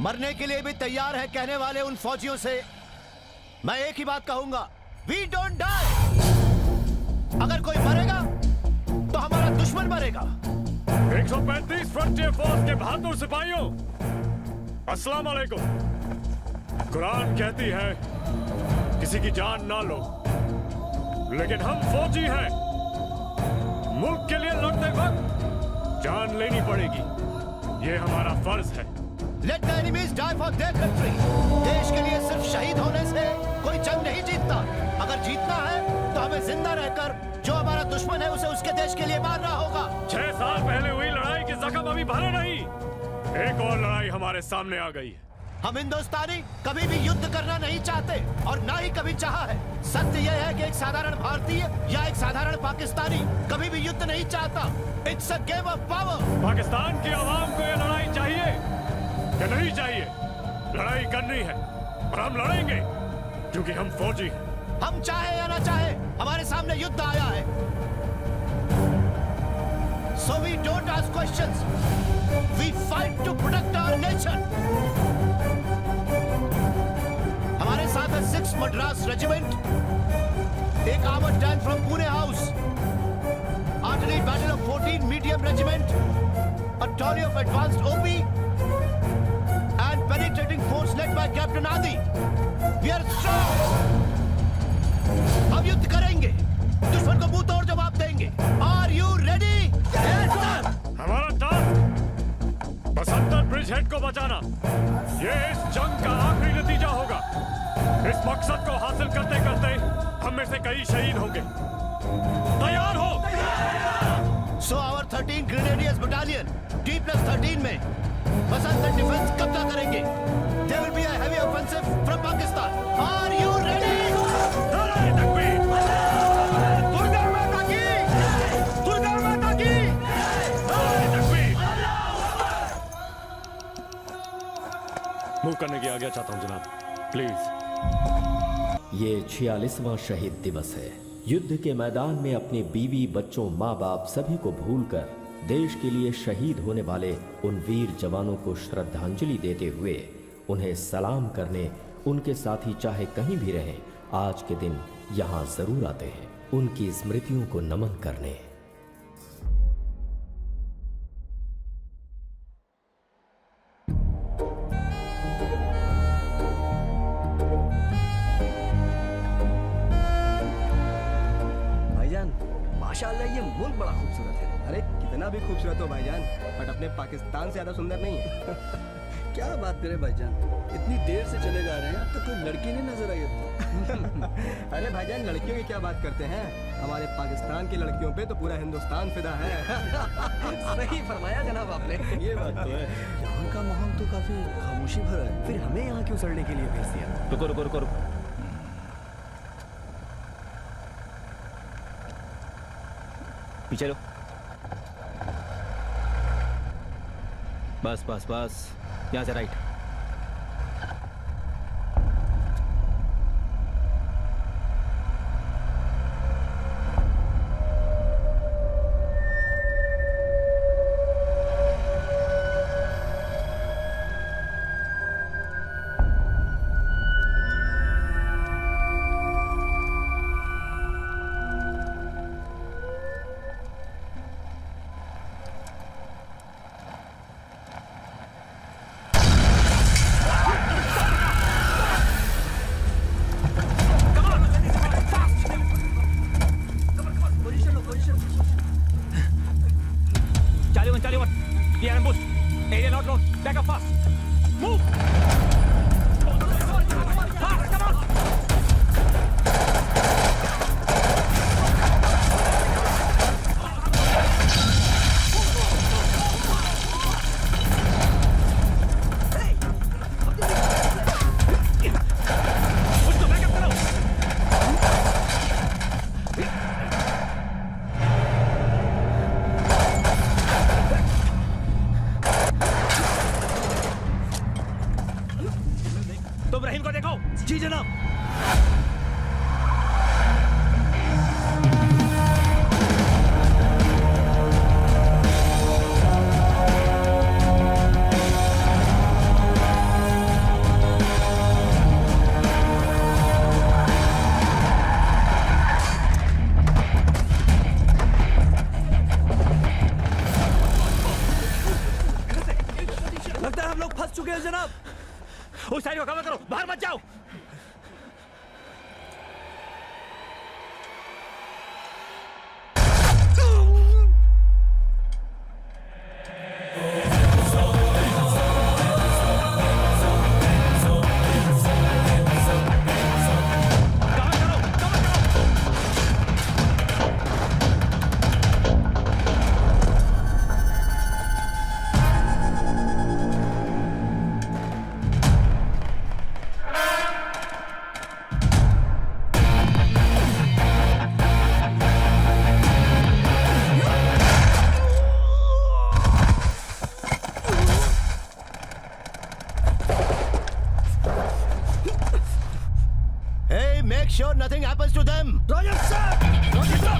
मरने के लिए भी तैयार है कहने वाले उन फौजियों से मैं एक ही बात कहूंगा, वी डोंट डाई। अगर कोई मरेगा तो हमारा दुश्मन मरेगा। 135 फ्रंटियर फोर्स के बहादुर सिपाहियों, अस्सलाम वालेकुम। कुरान कहती है किसी की जान ना लो, लेकिन हम फौजी हैं। मुल्क के लिए लड़ते वक्त जान लेनी पड़ेगी, ये हमारा फर्ज है। Let the enemies die for their country। देश के लिए सिर्फ शहीद होने से कोई जंग नहीं जीतता। अगर जीतना है तो हमें जिंदा रहकर जो हमारा दुश्मन है उसे उसके देश के लिए मारना होगा। 6 साल पहले हुई लड़ाई के जख्म अभी भरे नहीं, एक और लड़ाई हमारे सामने आ गई है। हम हिंदुस्तानी कभी भी युद्ध करना नहीं चाहते और ना ही कभी चाहा है। सत्य यह है कि एक साधारण भारतीय या एक साधारण पाकिस्तानी कभी भी युद्ध नहीं चाहता। It's a game of power. Pakistan की आवाम को यह लड़ाई चाहिए या नहीं चाहिए? लड़ाई करनी है और हम लड़ेंगे क्योंकि हम फौजी हैं। हम चाहे या ना चाहे हमारे सामने युद्ध आया है। So we don't ask questions. We fight to protect our nation. हमारे साथ है 6 मद्रास रेजिमेंट, एक armoured tank from Pune house, artillery battle of 14 medium regiment, a tally of advanced OP and penetrating force led by Captain Adi. We are strong. हम युद्ध करेंगे, दुश्मन को मुंह तोड़ जवाब देंगे। Are you ready? Yes, sir. हमारा टास्क बसंतर ब्रिज हेड को बचाना। ये इस जंग का आखिरी नतीजा होगा। इस मकसद को हासिल करते करते हम में से कई शहीद होंगे। तैयार हो? So our 13 Grenadiers Battalion D+13 में बसंतर डिफेंस कब्जा करेंगे। There will be a heavy offensive from Pakistan. Are you ready? नारे तकबीर! दुर्गा माता की! दुर्गा माता की! नारे तकबीर! मूव करने की आज्ञा चाहता हूं जनाब, प्लीज। ये 46वां शहीद दिवस है। युद्ध के मैदान में अपने बीवी, बच्चों, माँ बाप सभी को भूलकर देश के लिए शहीद होने वाले उन वीर जवानों को श्रद्धांजलि देते हुए उन्हें सलाम करने, उनके साथी चाहे कहीं भी रहें, आज के दिन यहाँ जरूर आते हैं उनकी स्मृतियों को नमन करने। माशाल्लाह ये मुल्क बड़ा खूबसूरत है। अरे कितना भी खूबसूरत हो भाईजान, बट अपने पाकिस्तान से ज्यादा सुंदर नहीं है। क्या बात करें भाईजान, इतनी देर से चले जा रहे हैं, अब तक कोई लड़की नहीं नजर आई अब। अरे भाईजान लड़कियों की क्या बात करते हैं, हमारे पाकिस्तान की लड़कियों पे तो पूरा हिंदुस्तान फिदा है। सही फरमाया जनाब आपने। ये बात तो है। यहाँ का माहौल तो काफी खामोशी भरा है, फिर हमें यहाँ क्यों सड़ने के लिए भेज दिया? रुको रुको रुको रुको, पीछे लो। बस बस बस, यहाँ से right. make sure nothing happens to them. Roger sir, Roger sir.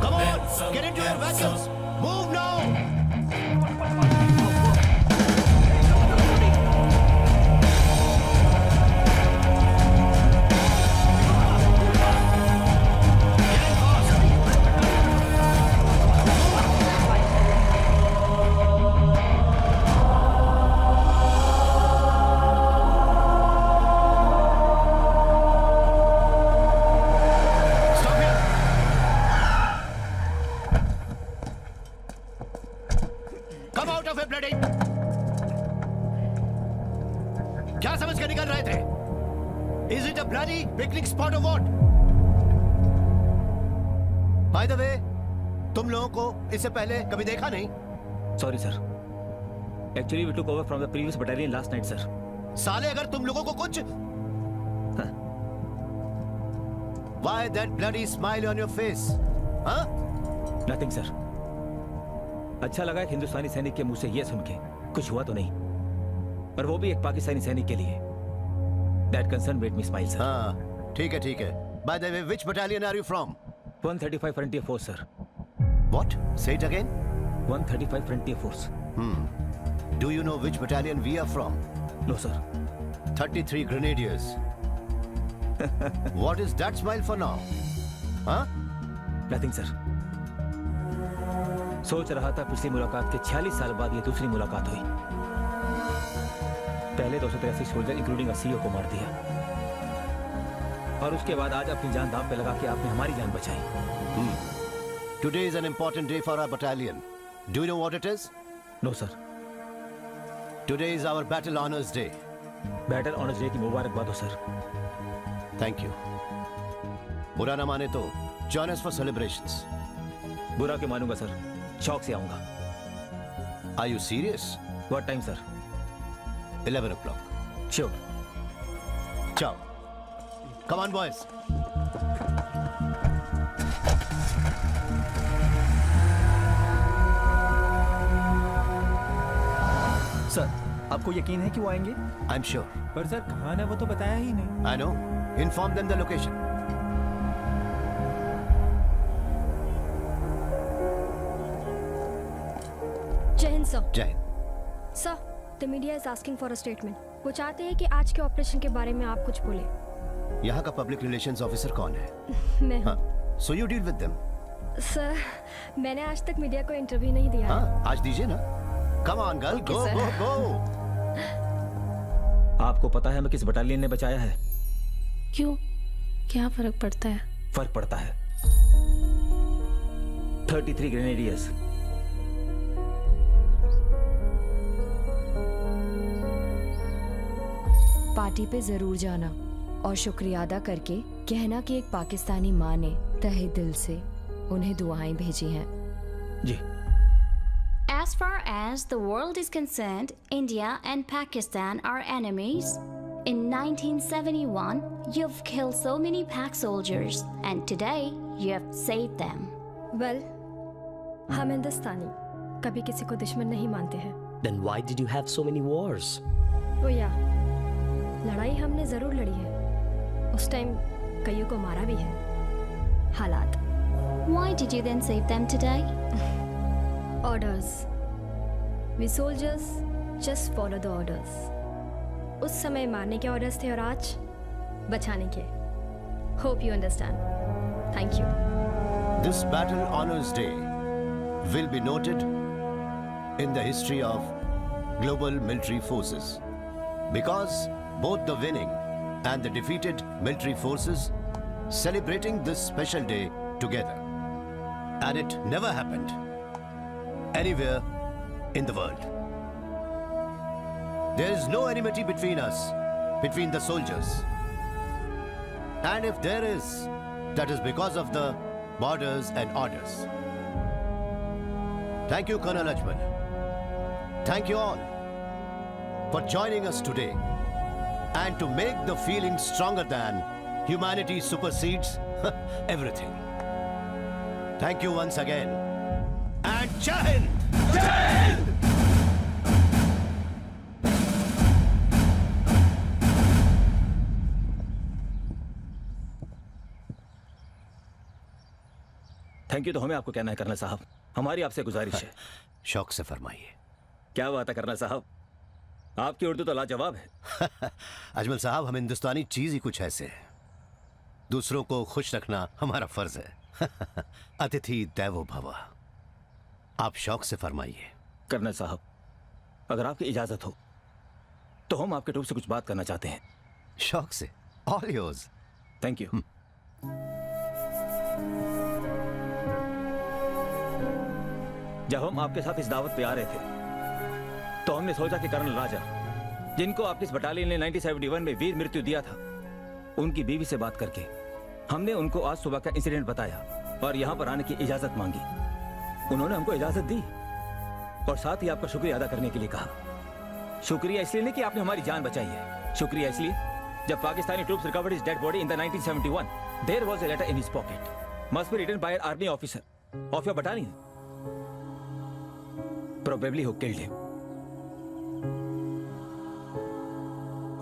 Come on, get into your vehicles. Move now. Stop here. Come out of it, bloody. क्या समझ के निकल रहे थे? Is it a bloody picnic spot or what? By the way, तुम लोगों को इससे पहले कभी देखा नहीं? Sorry, sir. Actually, we took over from the previous battalion last night, sir. साले अगर तुम लोगों को कुछ Why that bloody smile on your face? हाँ? Nothing, sir. अच्छा लगा एक हिंदुस्तानी सैनिक के मुंह से ये सुन के कुछ हुआ तो नहीं, पर वो भी एक पाकिस्तानी सैनिक के लिए. That concern made me smile, sir. हाँ, ठीक है, ठीक है. By the way, which battalion are you from? 135 Frontier Force, sir. What? Say it again. 135 Frontier Force. Do you know which battalion we are from? No, sir. 33 Grenadiers. What is that smile for now? Huh? Nothing, sir. सोच रहा था पिछली मुलाकात के 46 साल बाद ये दूसरी मुलाकात हुई. पहले 283 सोल्जर इंक्लूडिंग सीईओ को मार दिया, और उसके बाद आज अपनी जान दांव पे लगा के आपने हमारी जान बचाई. Today is an important day for our battalion. Do you know what it is? No sir. Today is our Battle Honors Day. Battle honours day की मुबारकबाद हो सर. Thank you. बुरा ना माने तो join us for celebrations. बुरा क्यों मानूंगा सर, शौक से आऊंगा. Are you serious? What time sir? 11 o'clock. Sure. Ciao. Come on, boys. Sir, आपको यकीन है कि वो आएंगे? I'm sure. पर सर कहाँ है वो तो बताया ही नहीं. I know. Inform them the location. जय हिंद सर. जय हिंद. Sir, the media is asking for a statement. वो चाहते हैं कि आज के ऑपरेशन के बारे में आप कुछ बोले. यहाँ का पब्लिक रिलेशंस ऑफिसर कौन है? मैं हूँ. हाँ. So you deal with them. Sir, मैंने आज तक मीडिया को इंटरव्यू नहीं दिया है. हाँ, आज दीजिए ना. Come on, girl. Okay, Go, sir. go, go. आपको पता है हमें किस बटालियन ने बचाया है? क्यों? क्या फर्क पड़ता है? फर्क पड़ता है. 33 ग्रेनेडियर्स. पार्टी पे जरूर जाना और शुक्रिया अदा करके कहना कि एक पाकिस्तानी माँ ने तहे दिल से उन्हें दुआएं भेजी हैं. जी. As far as the world is concerned, India and Pakistan are enemies. In 1971, you've killed so many Pak soldiers, and today you have saved them. Well, हम हिंदुस्तानी कभी किसी को दुश्मन नहीं मानते हैं. Then why did you have so many wars? वो या लड़ाई हमने जरूर लड़ी है. उस टाइम कईयों को मारा भी है. हालात. Why did you then save them today? Orders. We soldiers just follow the orders. उस समय मारने के ऑर्डर्स थे और आज बचाने के। Hope you understand. Thank you. This Battle Honors Day will be noted in the history of global military forces because both the winning and the defeated military forces celebrating this special day together. And it never happened anywhere in the world. There is no enmity between us, between the soldiers. And if there is, that is because of the borders and orders. Thank you, Colonel Ajmal. Thank you all for joining us today and to make the feeling stronger than humanity supersedes everything. Thank you once again. And Jai Hind! Jai Hind! Thank you तो हमें आपको कहना है colonel साहब। हमारी आपसे गुजारिश है। शौक से फरमाइए। क्या बात है कर्नल साहब, आपकी उर्दू तो लाजवाब है। अजमल साहब, हम हिंदुस्तानी चीज ही कुछ ऐसे है। दूसरों को खुश रखना हमारा फर्ज है। अतिथि देवो भव। आप शौक से फरमाइए। कर्नल साहब, अगर आपकी इजाजत हो तो हम आपके टूर से कुछ बात करना चाहते हैं। शौक से। All yours. Thank you. जब हम आपके साथ इस दावत पे आ रहे थे तो हमने सोचा कि कर्नल राजा, जिनको आपकी इस बटालियन ने 1971 में वीर मृत्यु दिया था, उनकी बीवी से बात करके हमने उनको आज सुबह का इंसिडेंट बताया और यहाँ पर आने की इजाजत मांगी। उन्होंने हमको इजाजत दी और साथ ही आपका शुक्रिया अदा करने के लिए कहा। शुक्रिया इसलिए नहीं कि आपने हमारी जान बचाई है, शुक्रिया इसलिए जब Pakistani troops recovered his dead body in the 1971, there was a letter in his pocket, must be written by an army officer of your battalion, probably who killed him.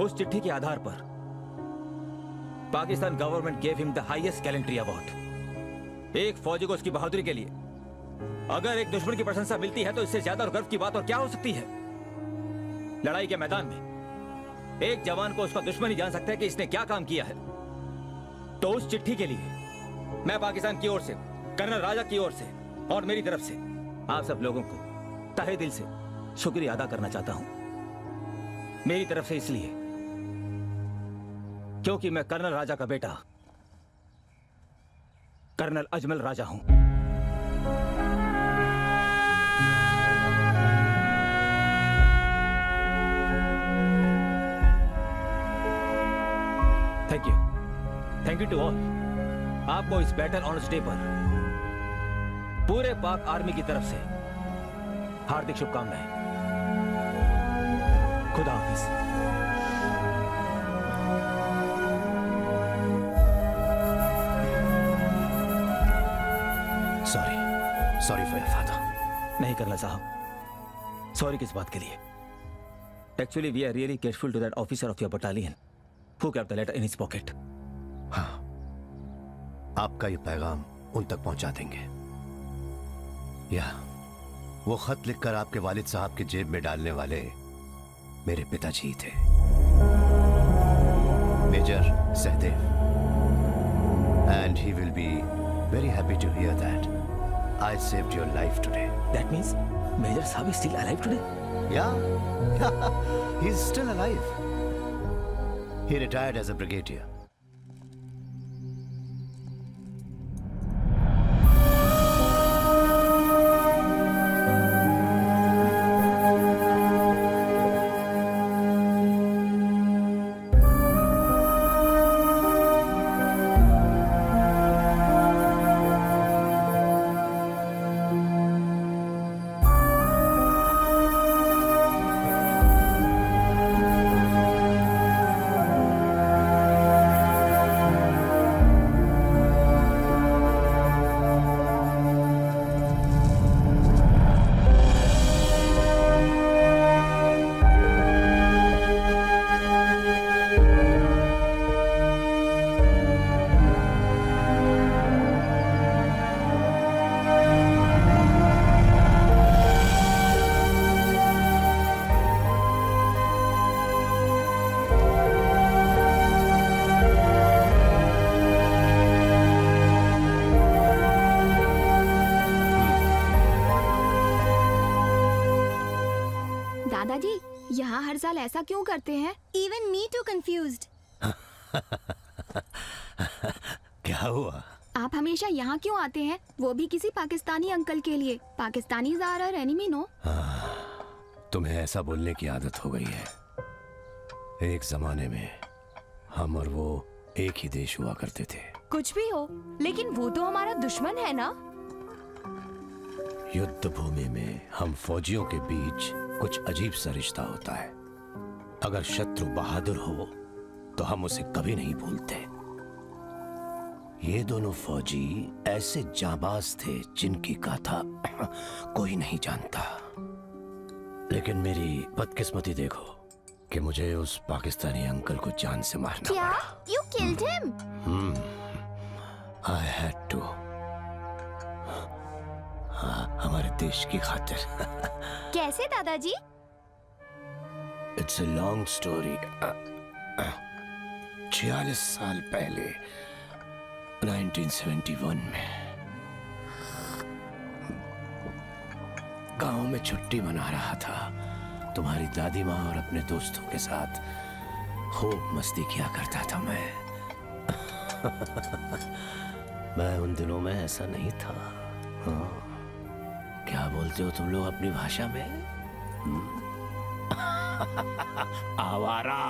उस चिट्ठी के आधार पर Pakistan government gave him the highest gallantry award. एक फौजी को उसकी बहादुरी के लिए अगर एक दुश्मन की प्रशंसा मिलती है तो इससे ज्यादा गर्व की बात और क्या हो सकती है। लड़ाई के मैदान में एक जवान को उसका दुश्मन ही जान सकता है कि इसने क्या काम किया है। तो उस चिट्ठी के लिए मैं पाकिस्तान की ओर से, कर्नल राजा की ओर से और मेरी तरफ से आप सब लोगों को तहे दिल से शुक्रिया अदा करना चाहता हूं। मेरी तरफ से इसलिए क्योंकि मैं कर्नल राजा का बेटा कर्नल अजमल राजा हूं। Thank you to all. आपको इस बैटल ऑनर्स डे पर पूरे पाक आर्मी की तरफ से हार्दिक शुभकामनाएं। खुदा हाफिज। Sorry for your father. नहीं कर्नल साहब, सॉरी किस बात के लिए? Actually we are really grateful to that officer of your battalion who kept the letter in his pocket. हाँ, आपका ये पैगाम उन तक पहुंचा देंगे। या वो खत लिखकर आपके वालिद साहब की जेब में डालने वाले मेरे पिताजी थे, major Sahdev. And he will be very happy to hear that I saved your life today. That means Major Saab is still alive today? Yeah, he's still alive. He retired as a brigadier. दादाजी, यहाँ हर साल ऐसा क्यों करते हैं? Even me too confused. क्या हुआ? आप हमेशा यहाँ क्यों आते हैं? वो भी किसी पाकिस्तानी अंकल के लिए। Pakistani are are enemy no. तुम्हें ऐसा बोलने की आदत हो गई है। एक जमाने में हम और वो एक ही देश हुआ करते थे। कुछ भी हो, लेकिन वो तो हमारा दुश्मन है ना। युद्ध भूमि में हम फौजियों के बीच कुछ अजीब सा रिश्ता होता है। अगर शत्रु बहादुर हो तो हम उसे कभी नहीं भूलते। ये दोनों फौजी ऐसे जाबाज थे जिनकी गाथा कोई नहीं जानता। लेकिन मेरी बदकिस्मती देखो कि मुझे उस पाकिस्तानी अंकल को जान से मारना क्या? पड़ा। You killed him? I had to। हाँ, हमारे देश की खातिर। कैसे दादाजी? It's a long story। 46 साल पहले 1971 में गांव में छुट्टी मना रहा था। तुम्हारी दादी माँ और अपने दोस्तों के साथ खूब मस्ती किया करता था मैं। मैं उन दिनों में ऐसा नहीं था। हाँ, क्या बोलते हो तुम लोग अपनी भाषा में? आवारा।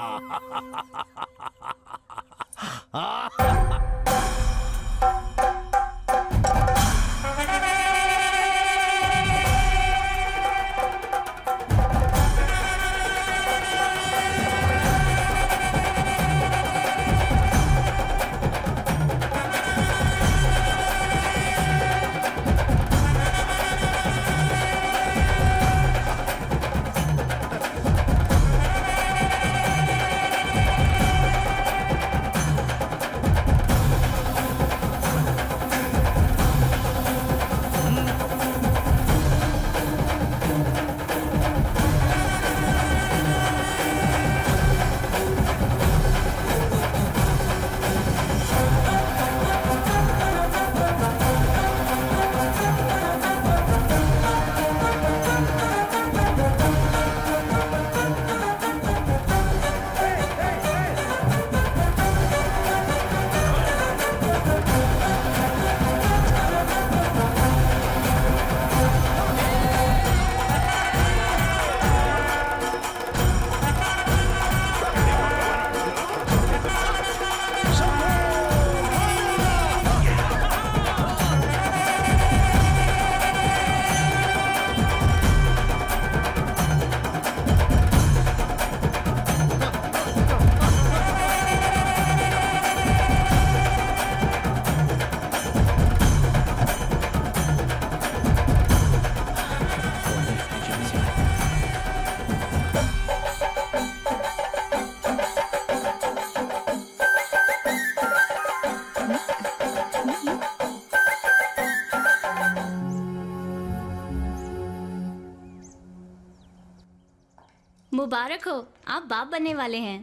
मुबारक हो, आप बाप बनने वाले हैं।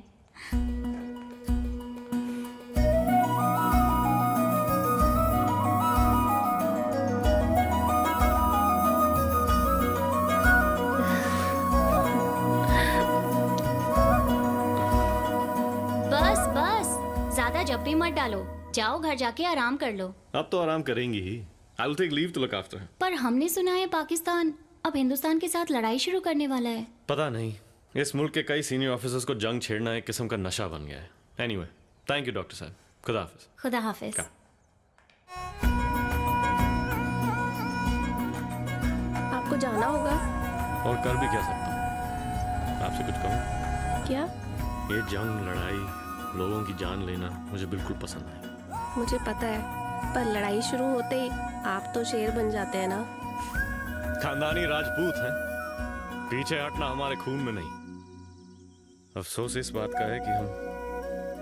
बस बस, ज्यादा जबरी मत डालो। जाओ घर जाके आराम कर लो। अब तो आराम करेंगी ही। I will take leave to look after. पर हमने सुना है पाकिस्तान अब हिंदुस्तान के साथ लड़ाई शुरू करने वाला है। पता नहीं, इस मुल्क के कई सीनियर ऑफिसर्स को जंग छेड़ना एक किस्म का नशा बन गया है। एनीवे, थैंक यू डॉक्टर साहब। खुदा हाफिज। खुदा हाफिज। आपको जाना होगा। और कर भी क्या सकता हूँ? आपसे कुछ कहूँ? क्या? ये जंग, लड़ाई, लोगों की जान लेना मुझे बिल्कुल पसंद नहीं। मुझे पता है, पर लड़ाई शुरू होते ही आप तो शेर बन जाते हैं ना। खानदानी राजपूत हैं, पीछे हटना हमारे खून में नहीं। अफसोस इस बात का है कि हम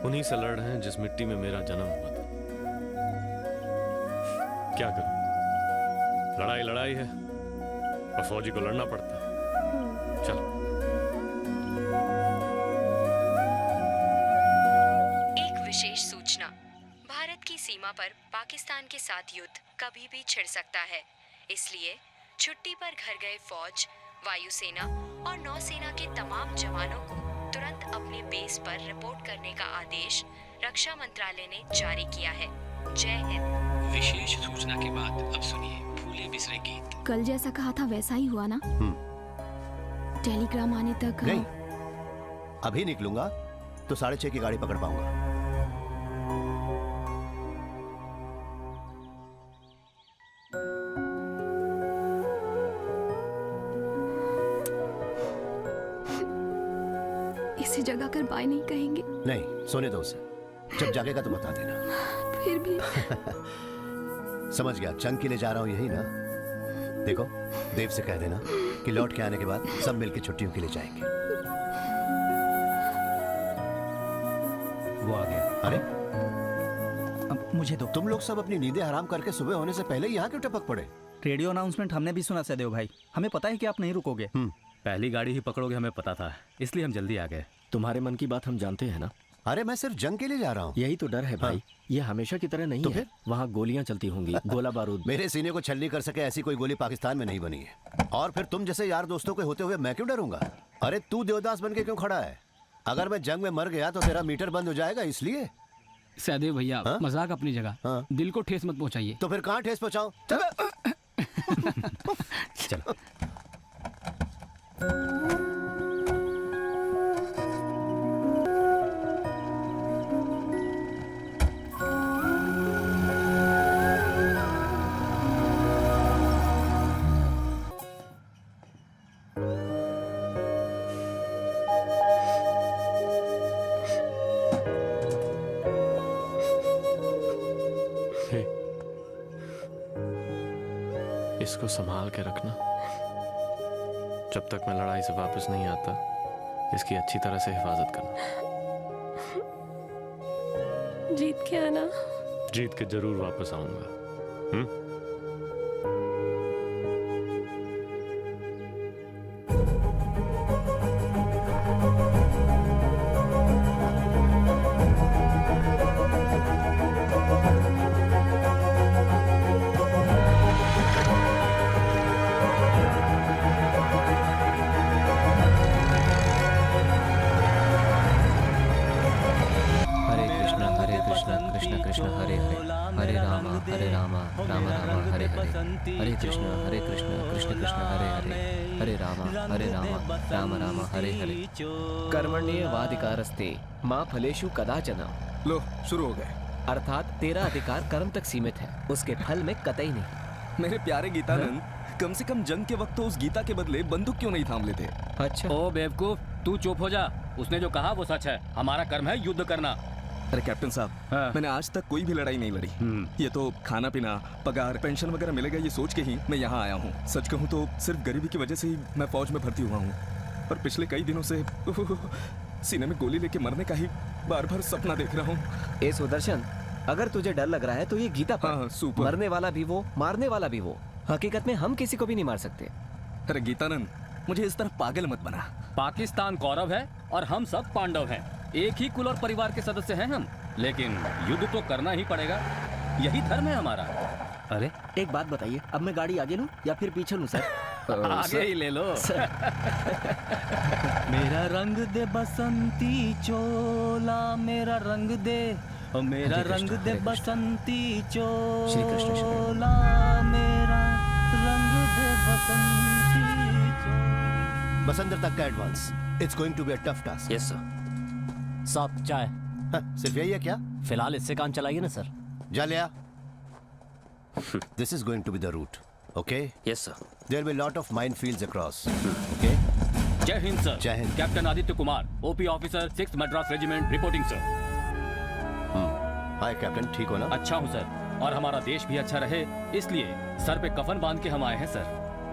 उन्हीं से लड़ रहे हैं जिस मिट्टी में मेरा जन्म हुआ था। क्या करूं? लड़ाई लड़ाई है और फौजी को लड़ना पड़ता है। चलो। एक विशेष सूचना। भारत की सीमा पर पाकिस्तान के साथ युद्ध कभी भी छिड़ सकता है, इसलिए छुट्टी पर घर गए फौज, वायुसेना और नौसेना के तमाम जवानों को तुरंत अपने बेस पर रिपोर्ट करने का आदेश रक्षा मंत्रालय ने जारी किया है। जय हिंद। विशेष सूचना के बाद अब सुनिए भूले बिसरे गीत। कल जैसा कहा था वैसा ही हुआ ना? टेलीग्राम आने तक नहीं, अभी निकलूंगा तो 6:30 की गाड़ी पकड़ पाऊंगा। इसी जगह कर बाय नहीं कहेंगे? नहीं, सोने दो उसे, जब जागेगा तो बता देना। फिर भी समझ गया, चंग के लिए जा रहा हूं यही ना? देखो, देव से कह देना कि लौट के आने के बाद सब मिलके छुट्टियों के लिए जाएंगे। वो आ गया। अरे अब मुझे दो। तुम लोग सब अपनी नींदें हराम करके सुबह होने से पहले यहाँ क्यों टपक पड़े? रेडियो अनाउंसमेंट हमने भी सुना सदैव भाई, हमें पता है कि आप नहीं रुकोगे। पहली गाड़ी ही पकड़ोगे हमें पता था, इसलिए हम जल्दी आ गए। तुम्हारे मन की बात हम जानते हैं ना। अरे मैं सिर्फ जंग के लिए जा रहा हूँ। यही तो डर है भाई। ये हमेशा की तरह नहीं तो है। फिर? वहाँ गोलियां चलती होंगी, गोला बारूद। मेरे सीने को छलनी कर सके ऐसी कोई गोली पाकिस्तान में नहीं बनी है। और फिर तुम जैसे यार दोस्तों के होते हुए मैं क्यों डरूंगा? अरे तू देवदास बन के क्यों खड़ा है? अगर मैं जंग में मर गया तो तेरा मीटर बंद हो जाएगा, इसलिए। सहदेव भैया, मजाक अपनी जगह, दिल को ठेस मत पहुंचाइए। तो फिर कहाँ ठेस पहुंचाऊं? चलो। इसको संभाल के रखना। जब तक मैं लड़ाई से वापस नहीं आता, इसकी अच्छी तरह से हिफाजत करना। जीत के आना। जीत के जरूर वापस आऊंगा। कर्मण्येवाधिकारस्ते मां फलेषु कदाचन। लो शुरू हो गए। अर्थात तेरा अधिकार कर्म तक सीमित है, उसके फल में कतई नहीं। मेरे प्यारे गीतानंद, कम से कम जंग के वक्त तो उस गीता के बदले बंदूक क्यों नहीं थाम लेते? अच्छा। ओ बेवकूफ, तू चुप हो जा। उसने जो कहा वो सच है। हमारा कर्म है युद्ध करना। अरे कैप्टन साहब, मैंने आज तक कोई भी लड़ाई नहीं लड़ी। ये तो खाना पीना, पगार, पेंशन वगैरह मिलेगा ये सोच के ही मैं यहाँ आया हूँ। सच कहूँ तो सिर्फ गरीबी की वजह से ही मैं फौज में भर्ती हुआ हूँ। और पिछले कई दिनों से सीने में गोली लेके मरने का ही बार बार सपना देख रहा हूँ। ए सुदर्शन, अगर तुझे डर लग रहा है तो ये गीता पढ़। हाँ, सुपर। मरने वाला भी वो, मारने वाला भी वो। हकीकत में हम किसी को भी नहीं मार सकते। अरे गीतानंद, मुझे इस तरह पागल मत बना। पाकिस्तान कौरव है और हम सब पांडव हैं। एक ही कुल और परिवार के सदस्य हैं हम, लेकिन युद्ध तो करना ही पड़ेगा। यही धर्म है हमारा। अरे एक बात बताइए, अब मैं गाड़ी आगे लूं या फिर पीछे लूं? सर आगे ही ले लो। मेरा रंग दे बसंती चोला, मेरा रंग दे, मेरा रंग दे बसंती चोला, मेरा रंग दे बसंती चोला। बसंतर तक का advance. It's going to be a tough task. Yes sir. साहब चाय। सिर्फ यही है क्या? फिलहाल इससे काम चलाइए ना सर। जा लिया। This is going to be the route, okay? Yes sir. There will be a lot of minefields across, okay? जय हिंद सर। जय हिंद। Captain Aditya Kumar, OP officer 6th Madras regiment, reporting sir. Hi captain, ठीक हो ना? अच्छा हूँ सर, और हमारा देश भी अच्छा रहे इसलिए सर पे कफन बांध के हम आए हैं सर।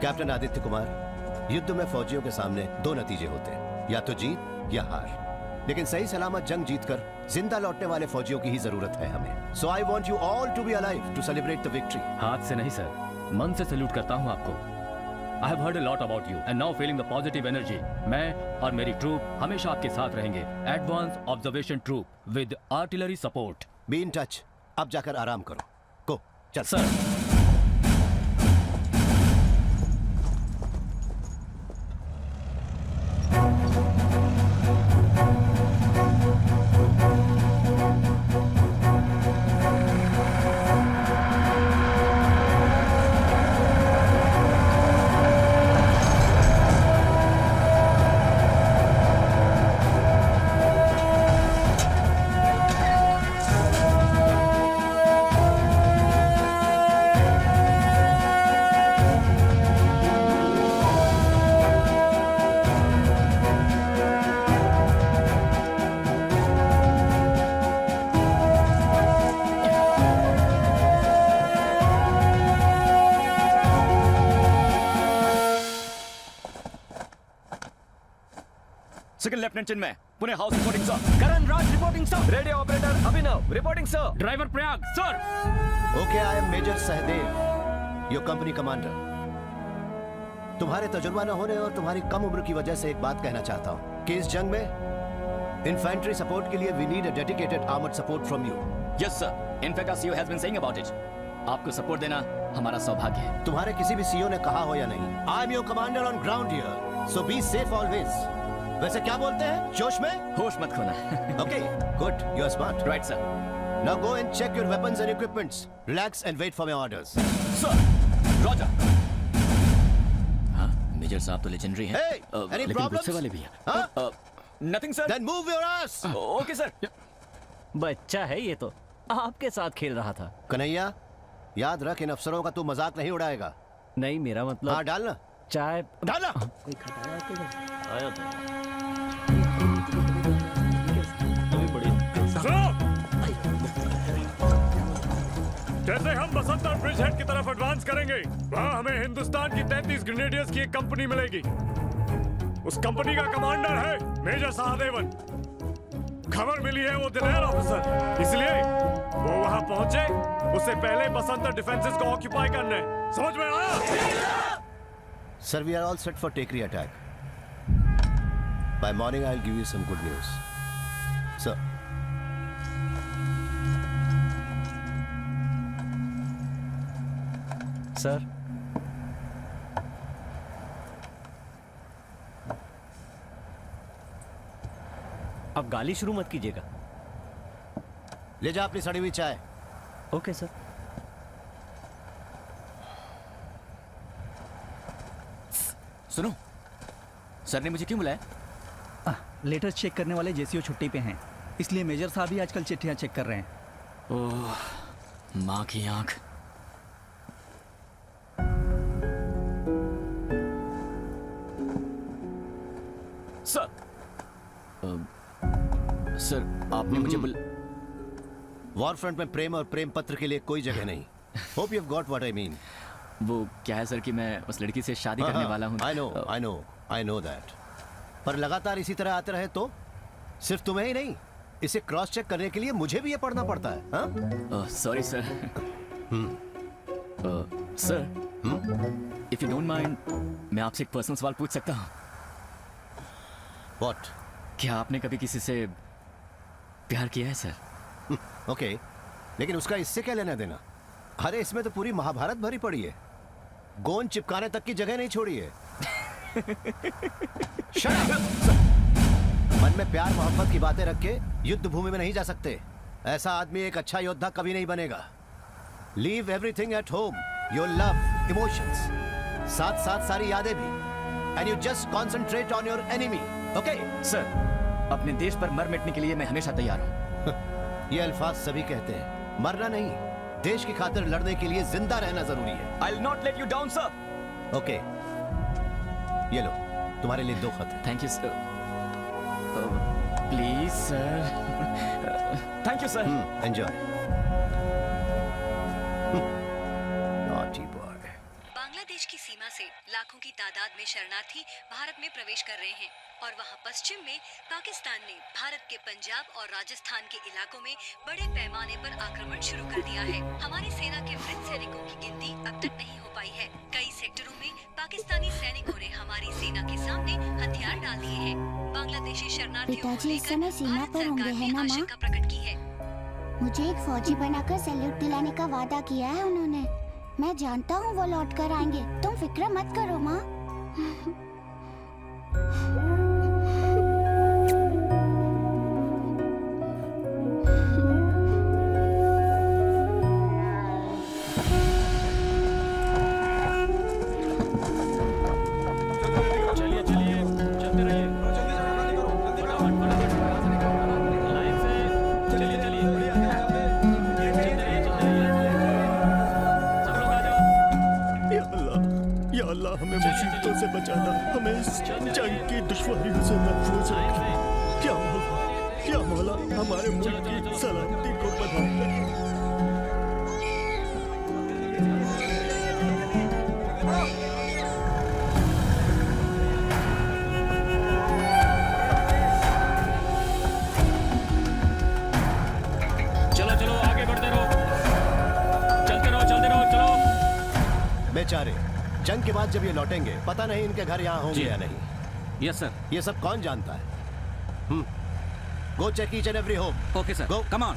कैप्टन आदित्य कुमार, युद्ध में फौजियों के सामने दो नतीजे होते हैं, या तो जीत या हार। लेकिन सही सलामत जंग जीतकर जिंदा लौटने वाले फौजियों की ही जरूरत है हमें। So I want you all to be alive to celebrate the victory. हाथ से नहीं सर, मन से सैल्यूट करता हूँ आपको। I have heard a lot about you and now feeling the positive energy. मैं और मेरी ट्रूप हमेशा आपके साथ रहेंगे। Advance observation troop with artillery support. Be in touch. अब जाकर आराम करो। Go. चल। Sir. Second lieutenant Chinmay, Pune house reporting sir. Karan Raj reporting sir. Radio operator Abhinav reporting sir. Driver Prayag sir. Okay, I am major Sahdev, your company commander. तुम्हारे तजुर्बा न होने और तुम्हारी कम उम्र की वजह से एक बात कहना चाहता हूँ कि इस जंग में इन्फेंट्री सपोर्ट के लिए we need a dedicated armoured support from you. Yes sir, in fact our CEO has been saying about it. आपको सपोर्ट देना हमारा सौभाग्य है। तुम्हारे किसी भी सीईओ ने कहा हो या नहीं, I am your commander on ground here, so be safe always. वैसे क्या बोलते हैं, जोश में होश मत खोना। Okay, good, you are smart. Right sir. Now go and check your weapons and equipments, relax and wait for my orders. Sir, roger. हाँ, मेजर साहब तो लेजेंडरी हैं। Hey, any लेकिन problems? गुस्से वाले भी हैं। Nothing sir. Then move your ass. Okay sir. बच्चा है ये तो, आपके साथ खेल रहा था। कन्हैया, याद रख, इन अफसरों का तू मजाक नहीं उड़ाएगा। नहीं, मेरा मतलब। हाँ, डालना चाय डालना। कोई खटाया तो आया था। जैसे हम बसंतर ब्रिज हेड की तरफ एडवांस करेंगे, वहाँ हमें हिंदुस्तान की 33 ग्रेनेडियर्स की एक कंपनी मिलेगी। उस कंपनी का कमांडर है मेजर सहदेवन। खबर मिली है वो दिलेर ऑफिसर, इसलिए वो वहाँ पहुंचे उससे पहले बसंतर डिफेंसेस को ऑक्यूपाई करने। समझ में आया? Sir, we are all set for Tekri attack. By morning, I'll give you some good news. Sir. Sir, अब गाली शुरू मत कीजिएगा। ले जा अपनी सड़ी हुई चाय। Okay sir. सुनो, सर ने मुझे क्यों बुलाया? लेटर्स चेक करने वाले जेसीओ छुट्टी पे हैं, इसलिए मेजर साहब ही आजकल चिट्ठियां चेक कर रहे हैं। ओह, माँ की आंख। सर, सर आपने मुझे वॉर फ्रंट में प्रेम और प्रेम पत्र के लिए कोई जगह नहीं। Hope you have got what I mean. वो क्या है सर कि मैं उस लड़की से शादी करने वाला हूँ। I know that. पर लगातार इसी तरह आते रहे तो सिर्फ तुम्हें ही नहीं, इसे क्रॉस चेक करने के लिए मुझे भी ये पढ़ना पड़ता है। हाँ? Sorry sir. Sir, if you don't mind, मैं आपसे एक पर्सनल सवाल पूछ सकता हूँ? What? क्या आपने कभी किसी से प्यार किया है सर? ओके, लेकिन उसका इससे क्या लेना देना? अरे इसमें तो पूरी महाभारत भरी पड़ी है, गोंद चिपकाने तक की जगह नहीं छोड़ी है। Shut up! मन में प्यार मोहब्बत की बातें रख के युद्ध भूमि में नहीं जा सकते। ऐसा आदमी एक अच्छा योद्धा कभी नहीं बनेगा। Leave everything at home, your love, emotions, साथ साथ सारी यादें भी, and you just concentrate on your enemy. Okay sir, अपने देश पर मर मिटने के लिए मैं हमेशा तैयार हूँ। ये अल्फाज सभी कहते हैं, मरना नहीं, देश की खातिर लड़ने के लिए जिंदा रहना जरूरी है। I'll not let you down, sir. Okay, ये लो, तुम्हारे लिए 2 खत हैं। Thank you sir. Please sir. Thank you sir. Enjoy. Naughty boy. Bangladesh की सीमा से लाखों की तादाद में शरणार्थी भारत में प्रवेश कर रहे हैं और वहां पश्चिम में पाकिस्तान ने भारत के पंजाब और राजस्थान के इलाकों में बड़े पैमाने पर आक्रमण शुरू कर दिया है। हमारी सेना के मृत सैनिकों की गिनती अब तक नहीं हो पाई है। कई सेक्टरों में पाकिस्तानी सैनिकों ने हमारी सेना के सामने हथियार डाल दिए हैं। बांग्लादेशी शरणार्थियों को पिताजी इस लेकर समय सीमा भारत पर होंगे सरकार है ने ना माँ? आशंका प्रकट की है। मुझे एक फौजी बनाकर सैल्यूट दिलाने का वादा किया है उन्होंने। मैं जानता हूँ वो लौट कर आएंगे, तुम फिक्र मत करो माँ। हमें मुसीबतों से बचाना, हमें इस जंग की दुश्वारियों से महफूज रखना। क्या मौला हमारे मुल्क की सलामती को बढ़ाए। जंग के बाद जब ये लौटेंगे पता नहीं इनके घर यहाँ होंगे या नहीं। Yes sir. ये सब कौन जानता है? Go check each and every home. Okay sir, go. Come on.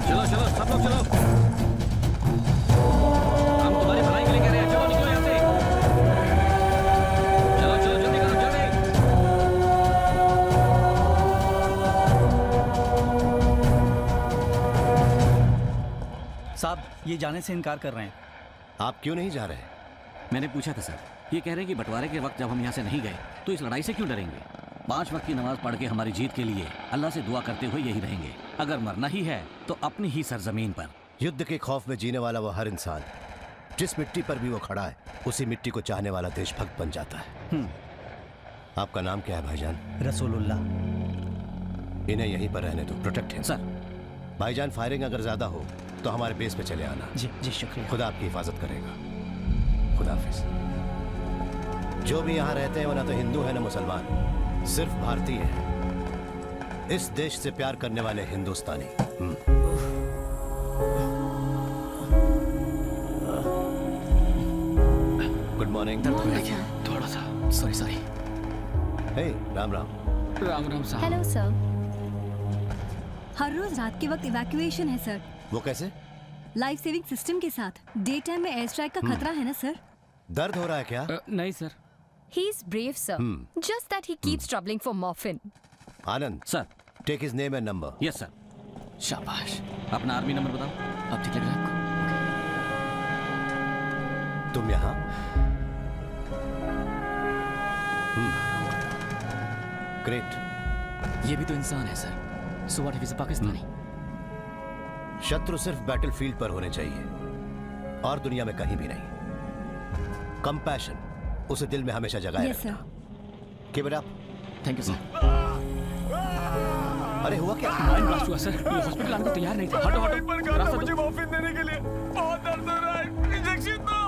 चलो चलो सब लोग चलो, हम तुम्हारी भलाई के लिए कह रहे हैं। चलो निकलो यहाँ से, चलो चलो जल्दी करो जल्दी। साहब ये जाने से इनकार कर रहे हैं। आप क्यों नहीं जा रहे? मैंने पूछा था सर, ये कह रहे हैं कि बंटवारे के वक्त जब हम यहाँ से नहीं गए तो इस लड़ाई से क्यों डरेंगे। 5 वक्त की नमाज पढ़ के हमारी जीत के लिए अल्लाह से दुआ करते हुए यही रहेंगे। अगर मरना ही है तो अपनी ही सरजमीन पर। युद्ध के खौफ में जीने वाला वो हर इंसान जिस मिट्टी पर भी वो खड़ा है उसी मिट्टी को चाहने वाला देशभक्त बन जाता है। आपका नाम क्या है भाईजान? रसूलुल्लाह। इन्हें यहीं पर रहने दो, प्रोटेक्ट हिम। सर। भाईजान फायरिंग अगर ज्यादा हो तो हमारे बेस पे चले आना। जी जी शुक्रिया। खुदा आपकी हिफाजत करेगा। खुदा हाफिज। जो भी यहाँ रहते हैं वो ना तो हिंदू है ना मुसलमान, सिर्फ भारतीय है। इस देश से प्यार करने वाले हिंदुस्तानी। Good morning. थोड़ा सा सॉरी। हे राम राम। राम राम साहब। Hello sir. हर रोज रात के वक्त इवैक्यूएशन है सर। वो कैसे? लाइफ सेविंग सिस्टम के साथ। डे टाइम में एयर स्ट्राइक का खतरा है ना सर। दर्द हो रहा है क्या? नहीं sir. He is brave, sir. Just that he keeps troubling for morphine. Anand sir. Take his name and number. Yes sir. शाबाश। अपना आर्मी नंबर बताओ। अब ठीक लग रहा है आपको? तुम यहाँ? ग्रेट। ये भी तो इंसान है sir. So what if he's a Pakistani? शत्रु सिर्फ बैटलफील्ड पर होने चाहिए और दुनिया में कहीं भी नहीं। कंपैशन उसे दिल में हमेशा जगाए रखना। Keep it up. Thank you sir. अरे हुआ क्या? माइंड ब्लास्ट हुआ सर। ये हॉस्पिटल आने को तैयार नहीं था। हटो हटो। रास्ता मुझे मॉर्फिन देने के लिए बहुत दर्द हो रहा है। इंजेक्शन दो।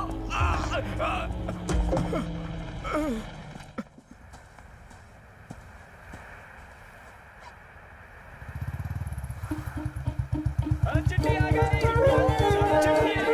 चिट्ठी आ गई। चिट्ठी आ गई।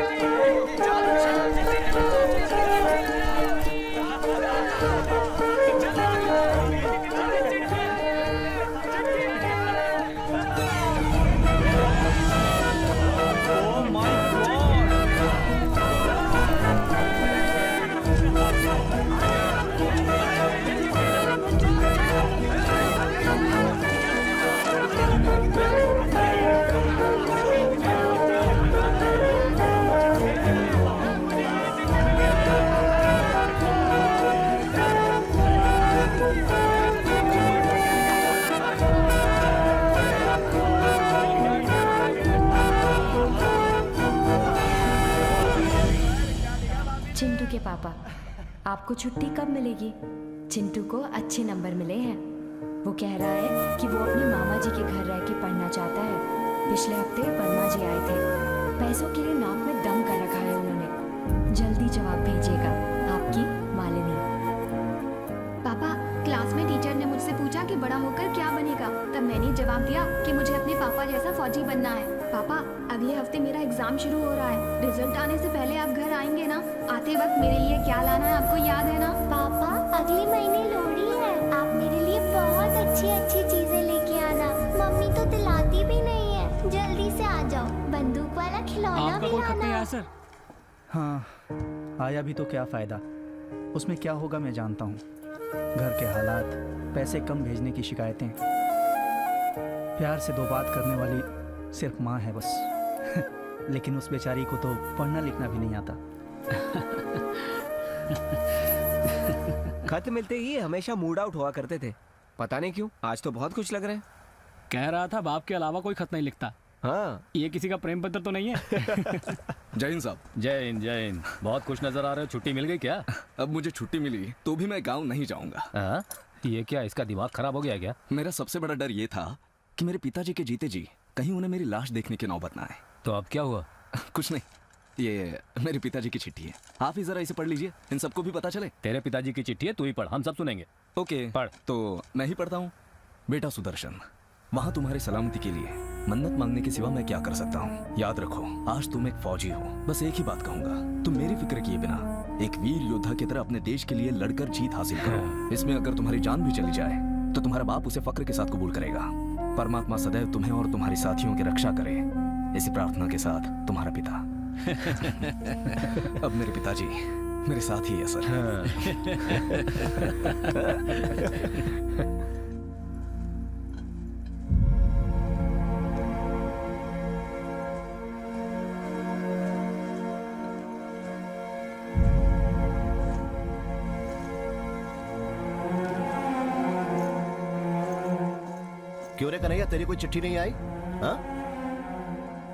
चिंटू के पापा, आपको छुट्टी कब मिलेगी? चिंटू को अच्छे नंबर मिले हैं। वो कह रहा है कि वो अपने मामा जी के घर रह के पढ़ना चाहता है। पिछले हफ्ते वर्मा जी आए थे। पैसों के लिए नाक में दम कर रखा है उन्होंने। जल्दी जवाब भेजिएगा। आपकी मालिनी। पापा, क्लास में टीचर ने मुझसे पूछा कि बड़ा होकर क्या बनेगा, तब मैंने जवाब दिया कि मुझे अपने पापा जैसा फौजी बनना है। पापा, अगले हफ्ते मेरा एग्जाम शुरू हो रहा है। रिजल्ट आने से पहले आप घर आएंगे ना? आते वक्त मेरे लिए क्या लाना है आपको याद है ना? पापा, अगले महीने लोहड़ी है। आप मेरे लिए बहुत अच्छी अच्छी चीजें लेके आना। मम्मी तो दिलाती भी नहीं है। जल्दी से आ जाओ। बंदूक वाला खिलौना भी लाना। सर। हाँ, आया भी तो क्या फायदा? उसमें क्या होगा मैं जानता हूँ। घर के हालात, पैसे कम भेजने की शिकायतें। प्यार से 2 बात करने वाली सिर्फ माँ है बस। लेकिन उस बेचारी को तो पढ़ना लिखना भी नहीं आता। खत मिलते ही हमेशा मूड आउट हुआ करते थे, पता नहीं क्यों आज तो बहुत खुश लग रहे हैं। कह रहा था बाप के अलावा कोई खत नहीं लिखता। हाँ, ये किसी का प्रेम पत्र तो नहीं है? जय हिंद साहब। जय हिंद जय हिंद। बहुत खुश नजर आ रहे हो। छुट्टी मिल गई क्या? अब मुझे छुट्टी मिली तो भी मैं गाँव नहीं जाऊंगा। ये क्या, इसका दिमाग खराब हो गया क्या? मेरा सबसे बड़ा डर ये था कि मेरे पिताजी के जीते जी कहीं उन्हें मेरी लाश देखने की नौबत ना आए। तो अब क्या हुआ? कुछ नहीं, ये मेरे पिताजी की चिट्ठी है। आप ही जरा इसे पढ़ लीजिए, इन सबको भी पता चले। तेरे पिताजी की चिट्ठी है, तू ही पढ़, हम सब सुनेंगे। ओके, पढ़। तो मैं ही पढ़ता हूँ। बेटा सुदर्शन, वहाँ तुम्हारे सलामती के लिए मन्नत मांगने के सिवा मैं क्या कर सकता हूँ? याद रखो, आज तुम एक फौजी हो। बस एक ही बात कहूंगा, तुम मेरी फिक्र किए बिना एक वीर योद्धा की तरह अपने देश के लिए लड़कर जीत हासिल करो। इसमें अगर तुम्हारी जान भी चली जाए तो तुम्हारा बाप उसे फक्र के साथ कबूल करेगा। परमात्मा सदैव तुम्हें और तुम्हारी साथियों की रक्षा करे, इसी प्रार्थना के साथ तुम्हारा पिता। अब मेरे पिताजी मेरे साथ ही है सर। क्यों रे कन्हैया, तेरी कोई चिट्ठी नहीं आई? हाँ?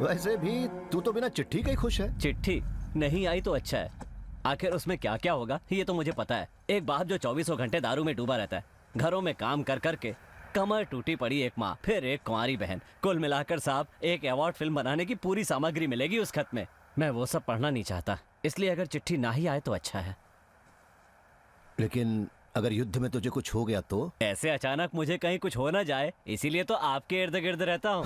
वैसे भी तू तो बिना चिट्ठी का ही खुश है। चिट्ठी नहीं आई तो अच्छा है, आखिर उसमें क्या क्या होगा ये तो मुझे पता है। एक बाप जो 24 घंटे दारू में डूबा रहता है, घरों में काम कर कर के कमर टूटी पड़ी एक माँ, फिर एक कुंवारी बहन, कुल मिलाकर साहब एक अवार्ड फिल्म बनाने की पूरी सामग्री मिलेगी उस खत में। मैं वो सब पढ़ना नहीं चाहता, इसलिए अगर चिट्ठी ना ही आए तो अच्छा है। लेकिन अगर युद्ध में तुझे कुछ हो गया तो? ऐसे अचानक मुझे कहीं कुछ हो ना जाए, इसीलिए तो आपके इर्द गिर्द रहता हूँ।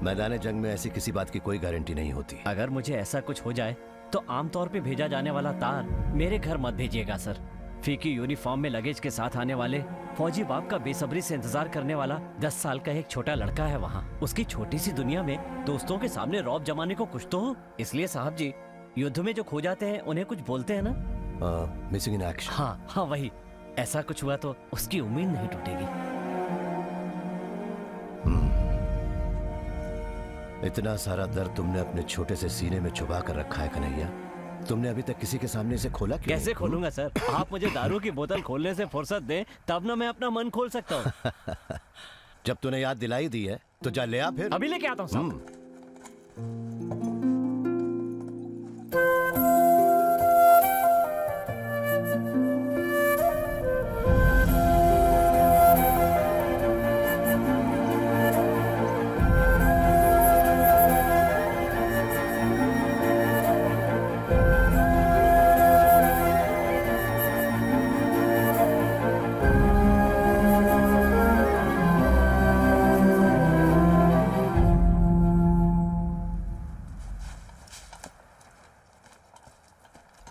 मैदान जंग में ऐसी किसी बात की कोई गारंटी नहीं होती। अगर मुझे ऐसा कुछ हो जाए तो आमतौर पे भेजा जाने वाला तार मेरे घर मत भेजिएगा सर। फीकी यूनिफॉर्म में लगेज के साथ आने वाले फौजी बाप का बेसब्री से इंतजार करने वाला 10 साल का एक छोटा लड़का है वहाँ। उसकी छोटी सी दुनिया में दोस्तों के सामने रौब जमाने को कुछ तो हो। इसलिए साहब जी, युद्ध में जो खो जाते हैं उन्हें कुछ बोलते हैं ना, मिसिंग इन एक्शन। हाँ हाँ वही, ऐसा कुछ हुआ तो उसकी उम्मीद नहीं टूटेगी। इतना सारा दर्द तुमने अपने छोटे से सीने में छुपा कर रखा है कन्हैया, तुमने अभी तक किसी के सामने से खोला क्यों? कैसे खोलूंगा सर? आप मुझे दारू की बोतल खोलने से फुर्सत दें तब ना मैं अपना मन खोल सकता हूँ। जब तूने याद दिलाई दी है तो जा ले आ फिर। अभी लेके आता हूँ साहब।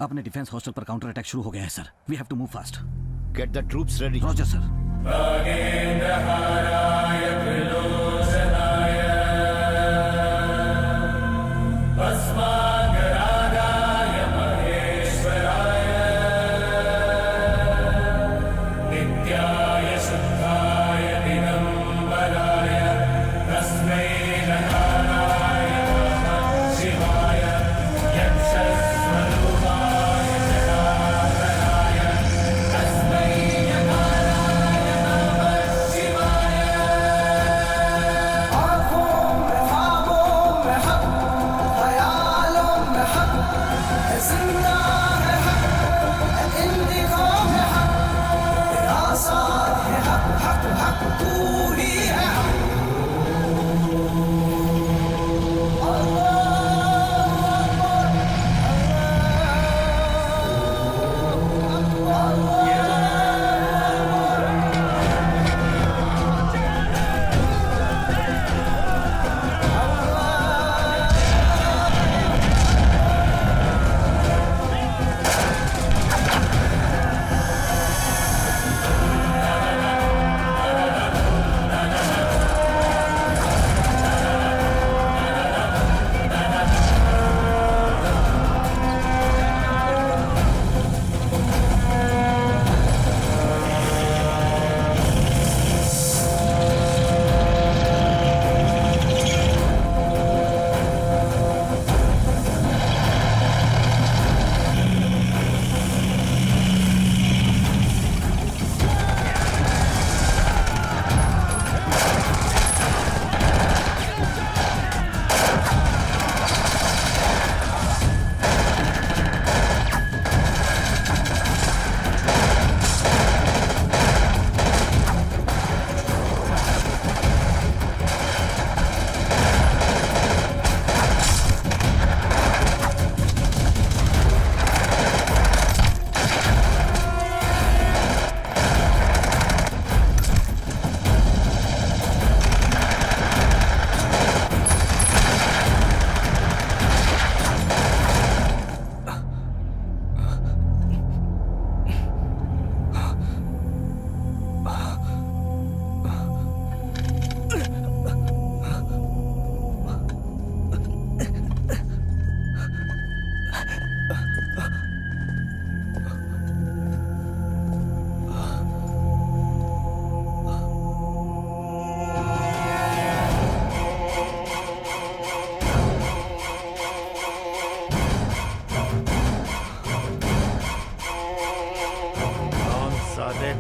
अपने डिफेंस हॉस्टल पर काउंटर अटैक शुरू हो गया है sir. We have to move fast. Get the troops ready. Roger sir.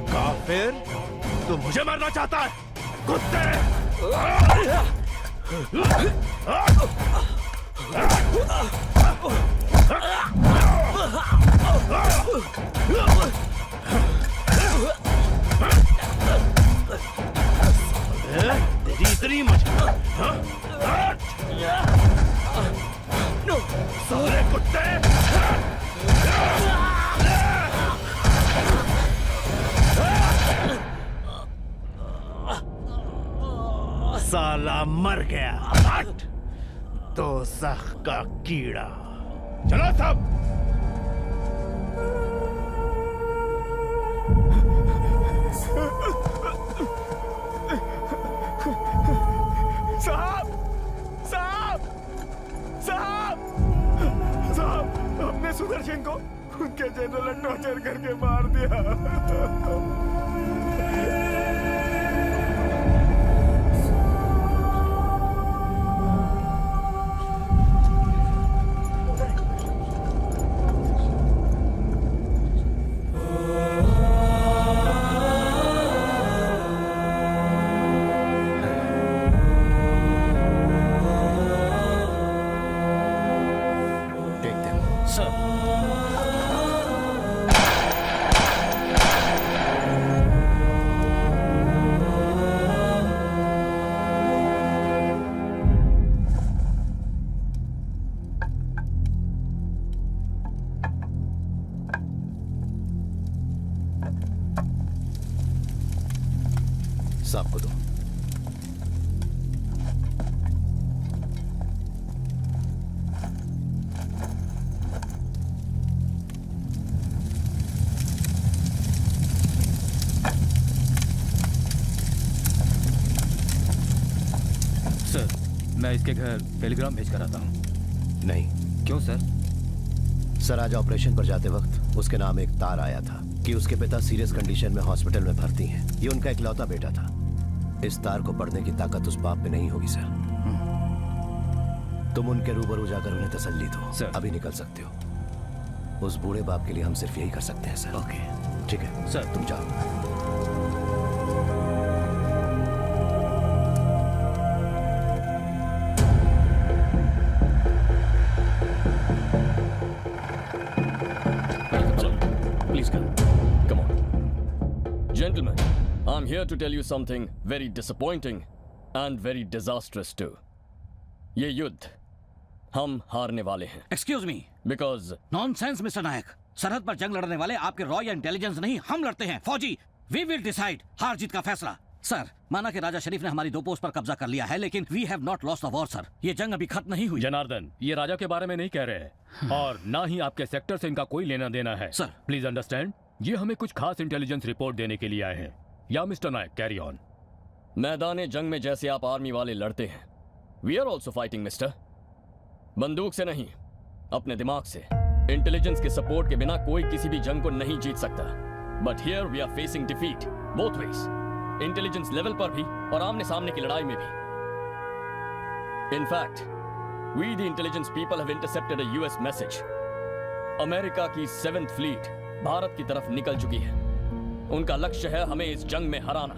काफिर, तू मुझे मारना चाहता है? कुत्ते! तेरी इतनी मजबूत, सारे कुत्ते! साला मर गया। हट, दोज़ख का कीड़ा। चलो सब। साहब, साहब, साहब, साहब, हमने सुदर्शन को उनके जनरल टॉर्चर करके मार दिया। साहब को दो। सर, मैं इसके घर टेलीग्राम भेज कर आता हूँ। नहीं। क्यों सर? सर, आज ऑपरेशन पर जाते वक्त उसके नाम एक तार आया था कि उसके पिता सीरियस कंडीशन में हॉस्पिटल में भर्ती हैं। ये उनका इकलौता बेटा था। इस तार को पढ़ने की ताकत उस बाप में नहीं होगी सर। तुम उनके रूबरू जाकर उन्हें तसल्ली दो। सर, अभी निकल सकते हो। उस बूढ़े बाप के लिए हम सिर्फ यही कर सकते हैं सर। ओके, ठीक है सर, तुम जाओ। Please come. Come on. Gentlemen, I'm here to tell you something very disappointing and very disastrous too. ये युद्ध हम हारने वाले हैं। Excuse me. Because Nonsense, Mr. नायक। सरहद पर जंग लड़ने वाले आपके रॉ या इंटेलिजेंस नहीं, हम लड़ते हैं। फौजी, we will decide हार जीत का फैसला। सर, माना कि राजा शरीफ ने हमारी 2 पोस्ट पर कब्जा कर लिया है, लेकिन we have not lost the war, sir. ये जंग अभी खत्म नहीं हुई। जनार्दन, ये राजा के बारे में नहीं कह रहे हैं और ना ही आपके सेक्टर से इनका कोई लेना देना है। सर, प्लीज अंडरस्टैंड, ये हमें कुछ खास इंटेलिजेंस रिपोर्ट देने के लिए आए हैं। या मिस्टर नायक, कैरी ऑन। मैदान जंग में जैसे आप आर्मी वाले लड़ते हैं, we are also fighting, mister. बंदूक से नहीं, अपने दिमाग से। इंटेलिजेंस के सपोर्ट के बिना कोई किसी भी जंग को नहीं जीत सकता। But here we are facing defeat both ways, intelligence level पर भी और आमने सामने की लड़ाई में भी। In fact we the intelligence people have intercepted a US message. America की 7th फ्लीट भारत की तरफ निकल चुकी है। उनका लक्ष्य है हमें इस जंग में हराना।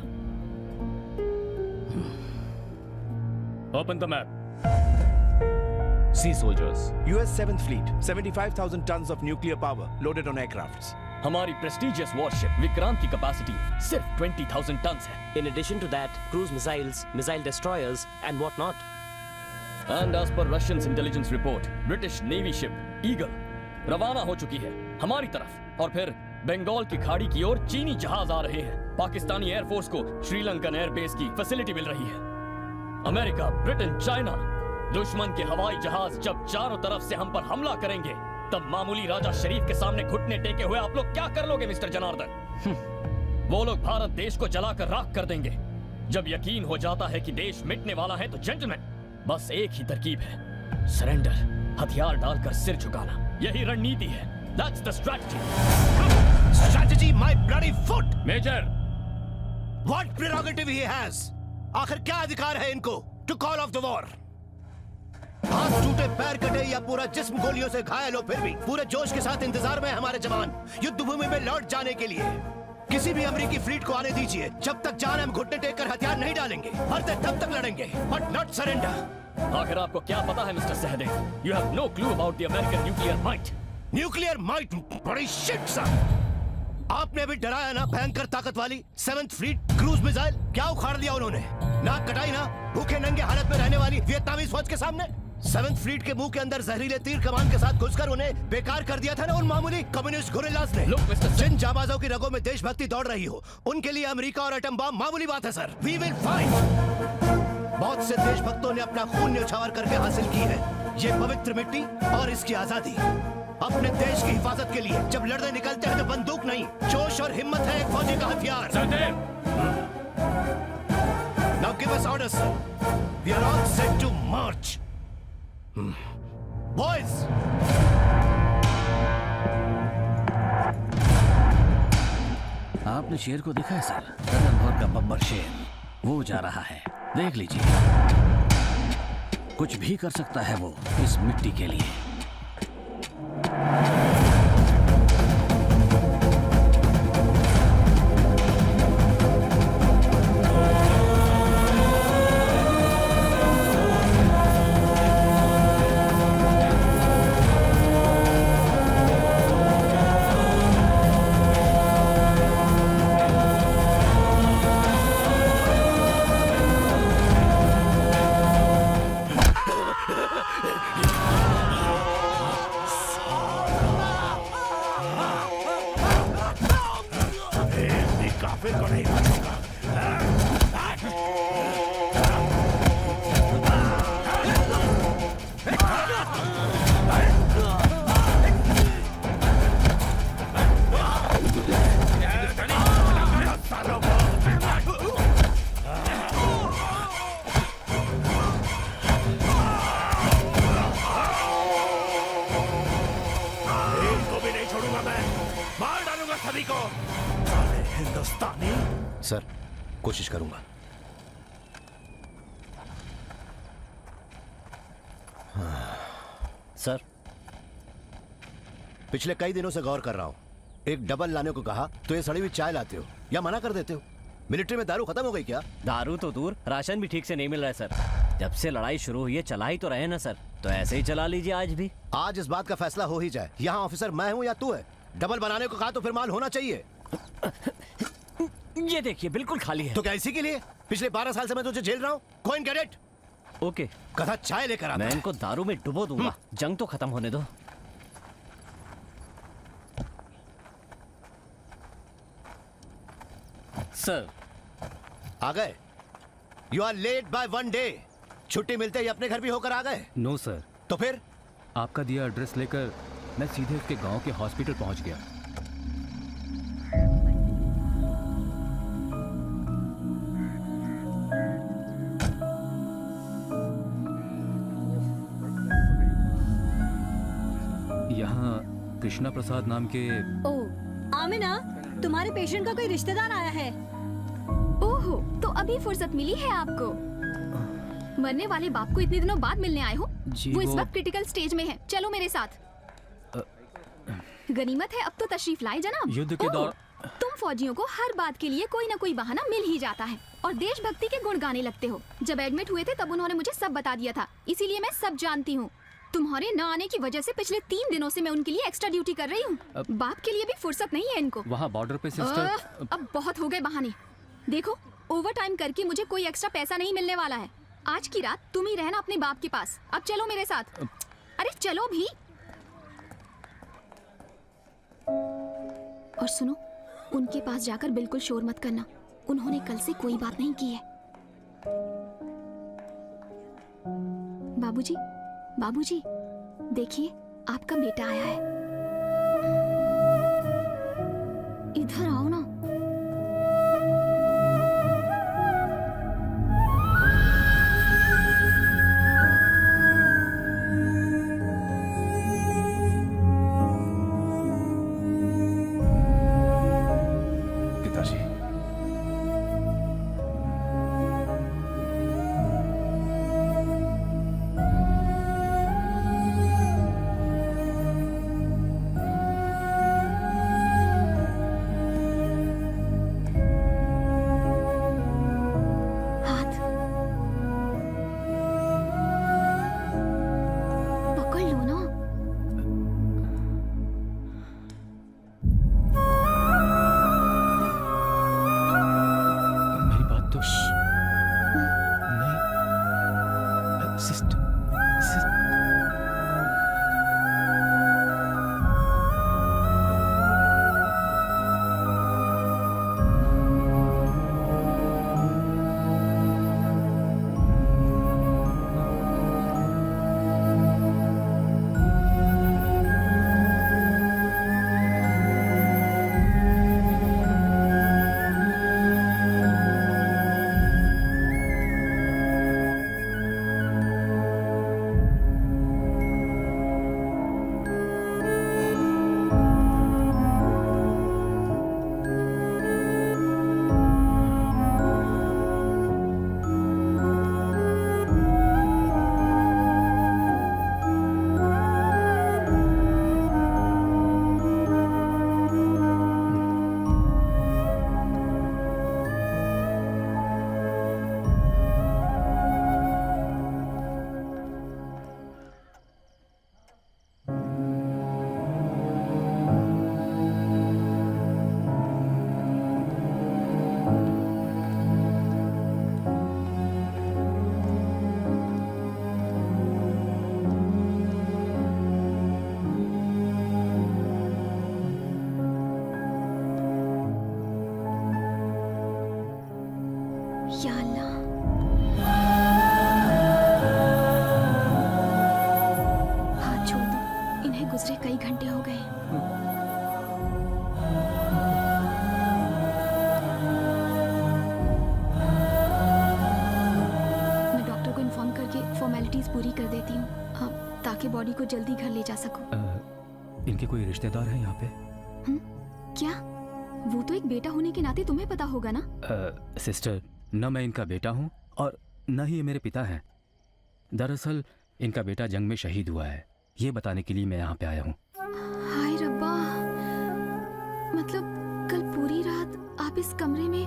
Open the map. Sea soldiers. US 7th Fleet, 75,000 tons of nuclear power loaded on aircrafts. हमारी प्रेस्टिजियस वॉरशिप विक्रांत की कैपेसिटी सिर्फ 20,000 टन्स है। In addition to that, cruise missiles, missile destroyers, and what not. And as per Russians intelligence report, British Navy ship Eagle रवाना हो चुकी है हमारी तरफ, और फिर बंगाल की खाड़ी की ओर चीनी जहाज आ रहे हैं। पाकिस्तानी एयरफोर्स को श्रीलंकन एयरबेस की फैसिलिटी मिल रही है। अमेरिका, ब्रिटेन, चाइना, दुश्मन के हवाई जहाज जब चारों तरफ से हम पर हमला करेंगे, तब मामूली राजा शरीफ के सामने घुटने टेके हुए आप लोग क्या कर लोगे मिस्टर जनार्दन? वो लोग भारत देश को जलाकर राख कर देंगे। जब यकीन हो जाता है कि देश मिटने वाला है, तो जेंटलमैन, बस एक ही तरकीब है, सरेंडर, हथियार डालकर सिर झुकाना। यही रणनीति है। That's the strategy. Strategy, my bloody foot! Major! What prerogative he has? आखिर क्या अधिकार है इनको to call off the war? हाथ टूटे, पैर कटे या पूरा जिस्म गोलियों से घायल हो, फिर भी पूरे जोश के साथ इंतजार में हमारे जवान युद्ध भूमि में लौट जाने के लिए। किसी भी अमेरिकी फ्लीट को आने दीजिए। जब तक जान हम घुटने टेक कर हथियार नहीं डालेंगे, मरते तब तक लड़ेंगे, बट नॉट सरेंडर। आखिर आपको क्या पता है mister Sahdev? You have no clue about the American nuclear might. Nuclear might? बड़ी शिट सर। आपने अभी डराया ना भयंकर ताकत वाली 7th फ्लीट क्रूज मिसाइल, क्या उखाड़ दिया उन्होंने? नाक कटाई ना भूखे नंगे हालत में रहने वाली वियतनामी फौज के सामने। 7th फ्लीट के मुंह के अंदर जहरीले तीर कमान के साथ घुसकर उन्हें बेकार कर दिया था ना उन मामूली कम्युनिस्ट गुरिल्लास ने। जिन जाबाजों की रगों में देशभक्ति दौड़ रही हो, उनके लिए अमेरिका और एटम बम मामूली बात है सर। We will fight. बहुत से देशभक्तों ने अपना खून न्यौछावर करके हासिल की है ये पवित्र मिट्टी और इसकी आजादी। अपने देश की हिफाजत के लिए जब लड़ने निकलते हैं तो बंदूक नहीं, जोश और हिम्मत है एक फौजी का हथियार। Now give us orders, sir. We are all set to march. Boys! आपने शेर को देखा है सर? रतनपुर का बब्बर शेर, वो जा रहा है, देख लीजिए। कुछ भी कर सकता है वो इस मिट्टी के लिए। सर कोशिश करूंगा। सर पिछले कई दिनों से गौर कर रहा हूं, एक डबल लाने को कहा तो ये सड़ी हुई चाय लाते हो या मना कर देते हो। मिलिट्री में दारू खत्म हो गई क्या? दारू तो दूर, राशन भी ठीक से नहीं मिल रहा है सर। जब से लड़ाई शुरू हुई है चला ही तो रहे ना सर, तो ऐसे ही चला लीजिए आज भी। आज इस बात का फैसला हो ही जाए। यहाँ ऑफिसर मैं हूँ या तू है? डबल बनाने को कहा तो फिर माल होना चाहिए। ये देखिए बिल्कुल खाली है। तो क्या इसी के लिए पिछले 12 साल से मैं तुझे झेल रहा हूँ? कोइन कैडेट ओके, कथा चाय लेकर आता। मैं इनको दारू में डुबो दूंगा। जंग तो खत्म होने दो। सर आ गए? You are late by 1 day. छुट्टी मिलते ही अपने घर भी होकर आ गए? No sir. तो फिर? आपका दिया एड्रेस लेकर मैं सीधे उसके गांव के हॉस्पिटल पहुंच गया। यहाँ कृष्णा प्रसाद नाम के। ओह आमिना, तुम्हारे पेशेंट का कोई रिश्तेदार आया है। ओहो, तो अभी फुर्सत मिली है आपको। मरने वाले बाप को इतने दिनों बाद मिलने आए हो? वो इस वक्त क्रिटिकल स्टेज में है। चलो मेरे साथ। गनीमत है अब तो तशरीफ लाए जनाब। युद्ध के दौर तुम फौजियों को हर बात के लिए कोई ना कोई बहाना मिल ही जाता है और देशभक्ति के गुण गाने लगते हो। जब एडमिट हुए थे तब उन्होंने मुझे सब बता दिया था, इसीलिए मैं सब जानती हूँ। तुम्हारे न आने की वजह से पिछले 3 दिनों से मैं उनके लिए एक्स्ट्रा ड्यूटी कर रही हूँ। बाप के लिए भी फुर्सत नहीं है इनको। वहाँ बॉर्डर पे सिस्टर। अब बहुत हो गए बहाने। देखो ओवर टाइम करके मुझे कोई एक्स्ट्रा पैसा नहीं मिलने वाला है। आज की रात तुम ही रहना अपने बाप के पास। अब चलो मेरे साथ। अरे चलो भी। और सुनो, उनके पास जाकर बिल्कुल शोर मत करना। उन्होंने कल से कोई बात नहीं की है। बाबूजी, बाबूजी, देखिए आपका बेटा आया है। इधर आओ ना। या अल्लाह। हाथ छोड़ दो, इन्हें गुजरे कई घंटे हो गए। मैं डॉक्टर को इन्फॉर्म करके फॉर्मेलिटीज पूरी कर देती हूँ ताकि बॉडी को जल्दी घर ले जा सकूं। इनके कोई रिश्तेदार हैं यहाँ पे? क्या? वो तो एक बेटा होने के नाते तुम्हें पता होगा ना। सिस्टर, न मैं इनका बेटा हूँ और न ही ये मेरे पिता हैं। दरअसल इनका बेटा जंग में शहीद हुआ है, ये बताने के लिए मैं यहाँ पे आया हूँ। हाय रब्बा, मतलब कल पूरी रात आप इस कमरे में।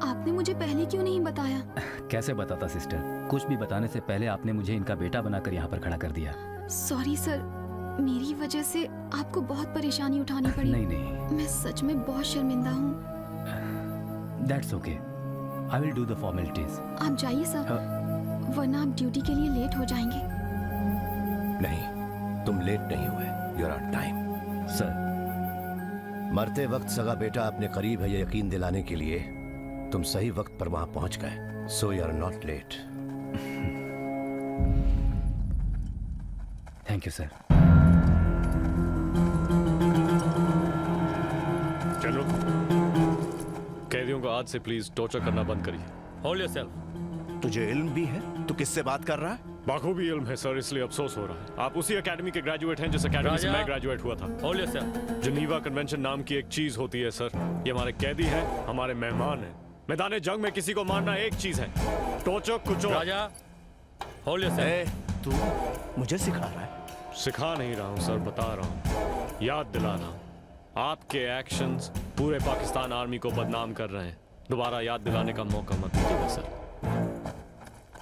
आपने मुझे पहले क्यों नहीं बताया? कैसे बताता सिस्टर, कुछ भी बताने से पहले आपने मुझे इनका बेटा बनाकर यहाँ पर खड़ा कर दिया। सॉरी सर, मेरी वजह से आपको बहुत परेशानी उठानी पड़ी। नहीं नहीं, मैं सच में बहुत शर्मिंदा हूँ। That's okay, I will do the formalities. आप जाइए सर, वरना आप ड्यूटी के लिए लेट हो जाएंगे। नहीं, तुम लेट नहीं हुए, you are on time. Sir, मरते वक्त सगा बेटा अपने करीब है ये यकीन दिलाने के लिए तुम सही वक्त पर वहां पहुंच गए, so you are not late. Thank you sir. चलो, कैदियों को आज से प्लीज टॉर्चर करना बंद करिए। Hold yourself. तुझे इल्म भी है? तू किससे बात कर रहा है? बाखूबी इल्म है सर, इसलिए अफसोस हो रहा है। आप उसी एकेडमी के ग्रेजुएट हैं जिस एकेडमी से मैं ग्रेजुएट हुआ था। Hold yourself. जिनीवा कन्वेंशन नाम की एक चीज होती है सर, ये हमारे कैदी हैं, हमारे मेहमान हैं। मैदान जंग में किसी को मारना एक चीज है, टोचो कुचो। राजा, होल्ड योरसेल्फ। तू मुझे सिखा रहा है? सिखा नहीं रहा हूं सर, बता रहा हूं, याद दिला रहा हूं। आपके एक्शंस पूरे पाकिस्तान आर्मी को बदनाम कर रहे हैं। दोबारा याद दिलाने का मौका मत दीजिएगा सर।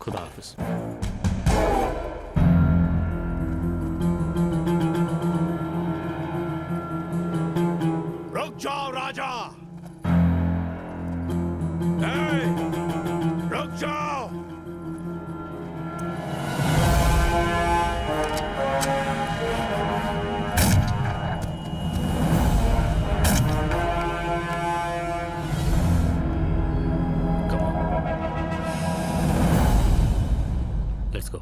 खुदा हाफिज। रुक जाओ राजा, रुक जाओ। Let's go.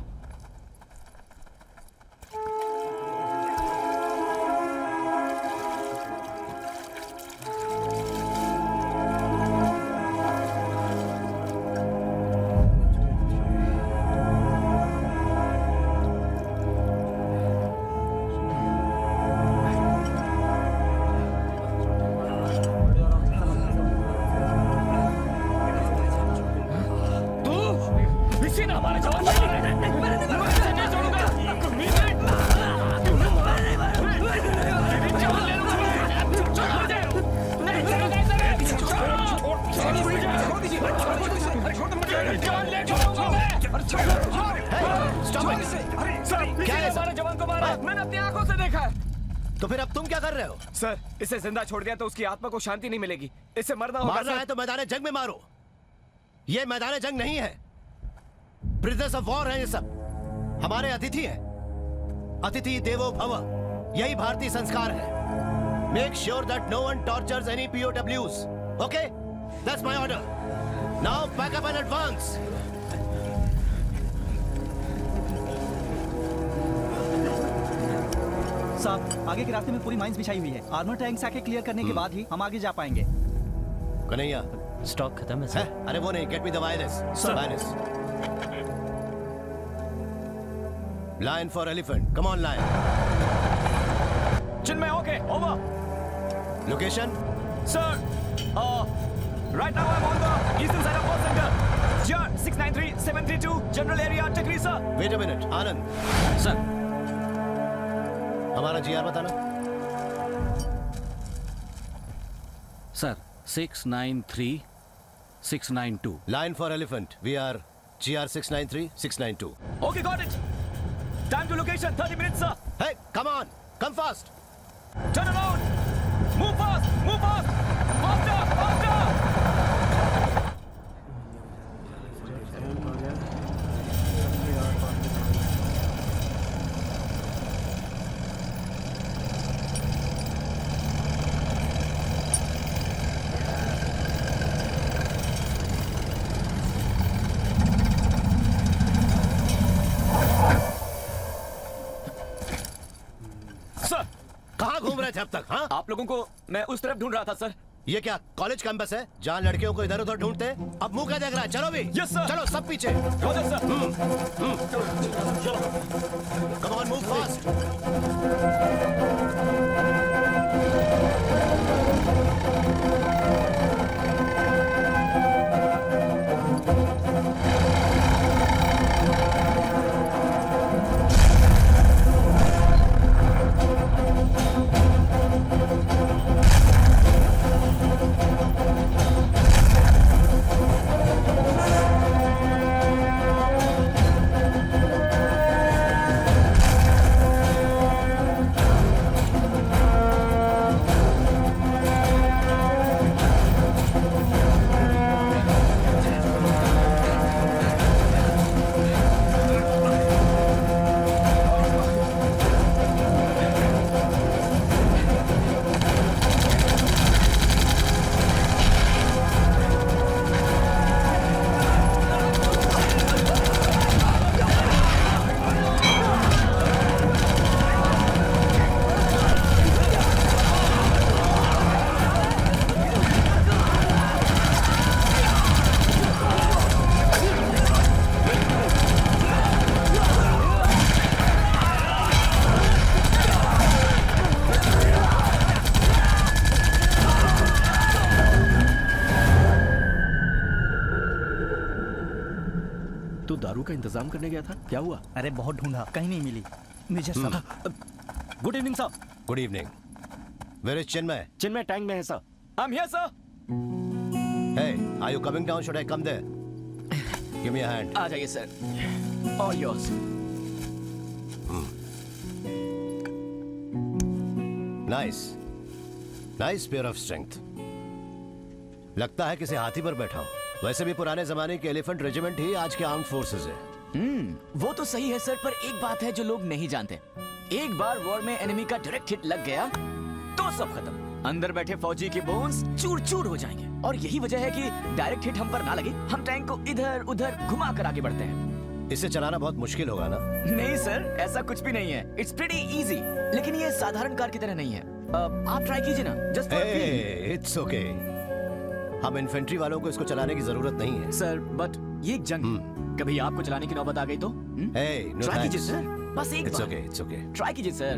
तो फिर अब तुम क्या कर रहे हो? सर, इसे जिंदा छोड़ दिया तो उसकी आत्मा को शांति नहीं मिलेगी। इसे मरना होगा। मारना है तो मैदान जंग में मारो। ये मैदान जंग नहीं है, प्रिजनर्स ऑफ वॉर है ये सब। हमारे अतिथि हैं। अतिथि देवो भव, यही भारतीय संस्कार है। Make sure that no one tortures any POWs. Okay, that's my order. Now pack up and advance. साहब, आगे के रास्ते में पूरी माइंस बिछाई हुई है। आर्मर टैंक्स आके क्लियर करने के बाद ही हम आगे जा पाएंगे। कन्हैया, स्टॉक खत्म है सर। अरे वो नहीं, get me the virus. Virus. Line for elephant, come on line. Chinmay, okay, over. Location? Sir, right now I'm on the eastern side of World Center. GR 693732, general area, Tikri, sir. Wait a minute, Anand. Sir, हमारा GR बताना। Sir, 693 692. Line for elephant. We are GR 693 692. Okay, got it. Time to location, 30 minutes, sir. Hey, come on, come fast. Turn around. Move fast, move fast. Faster, faster. अब तक? हाँ, आप लोगों को मैं उस तरफ ढूंढ रहा था सर। ये क्या कॉलेज कैंपस है जहाँ लड़कियों को इधर उधर ढूंढते हैं? अब मुंह क्या देख रहा है? चलो भी। Yes sir. चलो सब पीछे। Roger sir. Come on, move fast. तू दारू का इंतजाम करने गया था, क्या हुआ? अरे बहुत ढूंढा, कहीं नहीं मिली। मेजर साहब। Good evening sir. Good evening. Where is Chinmay? Chinmay tank में है सर। I am here sir. Hey, are you coming down? Should I come there? Give me a hand. आ जाइए sir. All yours. Nice. Nice pair of strength. लगता है किसी हाथी पर बैठा हूँ। वैसे भी पुराने जमाने के एलिफेंट रेजिमेंट ही आज के आर्म्ड फोर्सेस है। वो तो सही है सर, पर एक बात है जो लोग नहीं जानते। एक बार वॉर में एनिमी का डायरेक्ट हिट लग गया तो सब खत्म। अंदर बैठे फौजी के बोन्स चूर चूर हो जाएंगे। और यही वजह है कि डायरेक्ट हिट हम पर ना लगे, हम टैंक को इधर उधर घुमा कर आगे बढ़ते हैं। इसे चलाना बहुत मुश्किल होगा ना? नहीं सर, ऐसा कुछ भी नहीं है। It's pretty easy. लेकिन ये साधारण कार की तरह नहीं है। आप ट्राई कीजिए ना, just for feel. It's okay. हम इन्फेंट्री वालों को इसको चलाने की जरूरत नहीं है। सर बट ये एक जंग, कभी आपको चलाने की नौबत आ गई तो? ट्राई कीजिए सर, बस एक बार। It's okay. ट्राई कीजिए sir.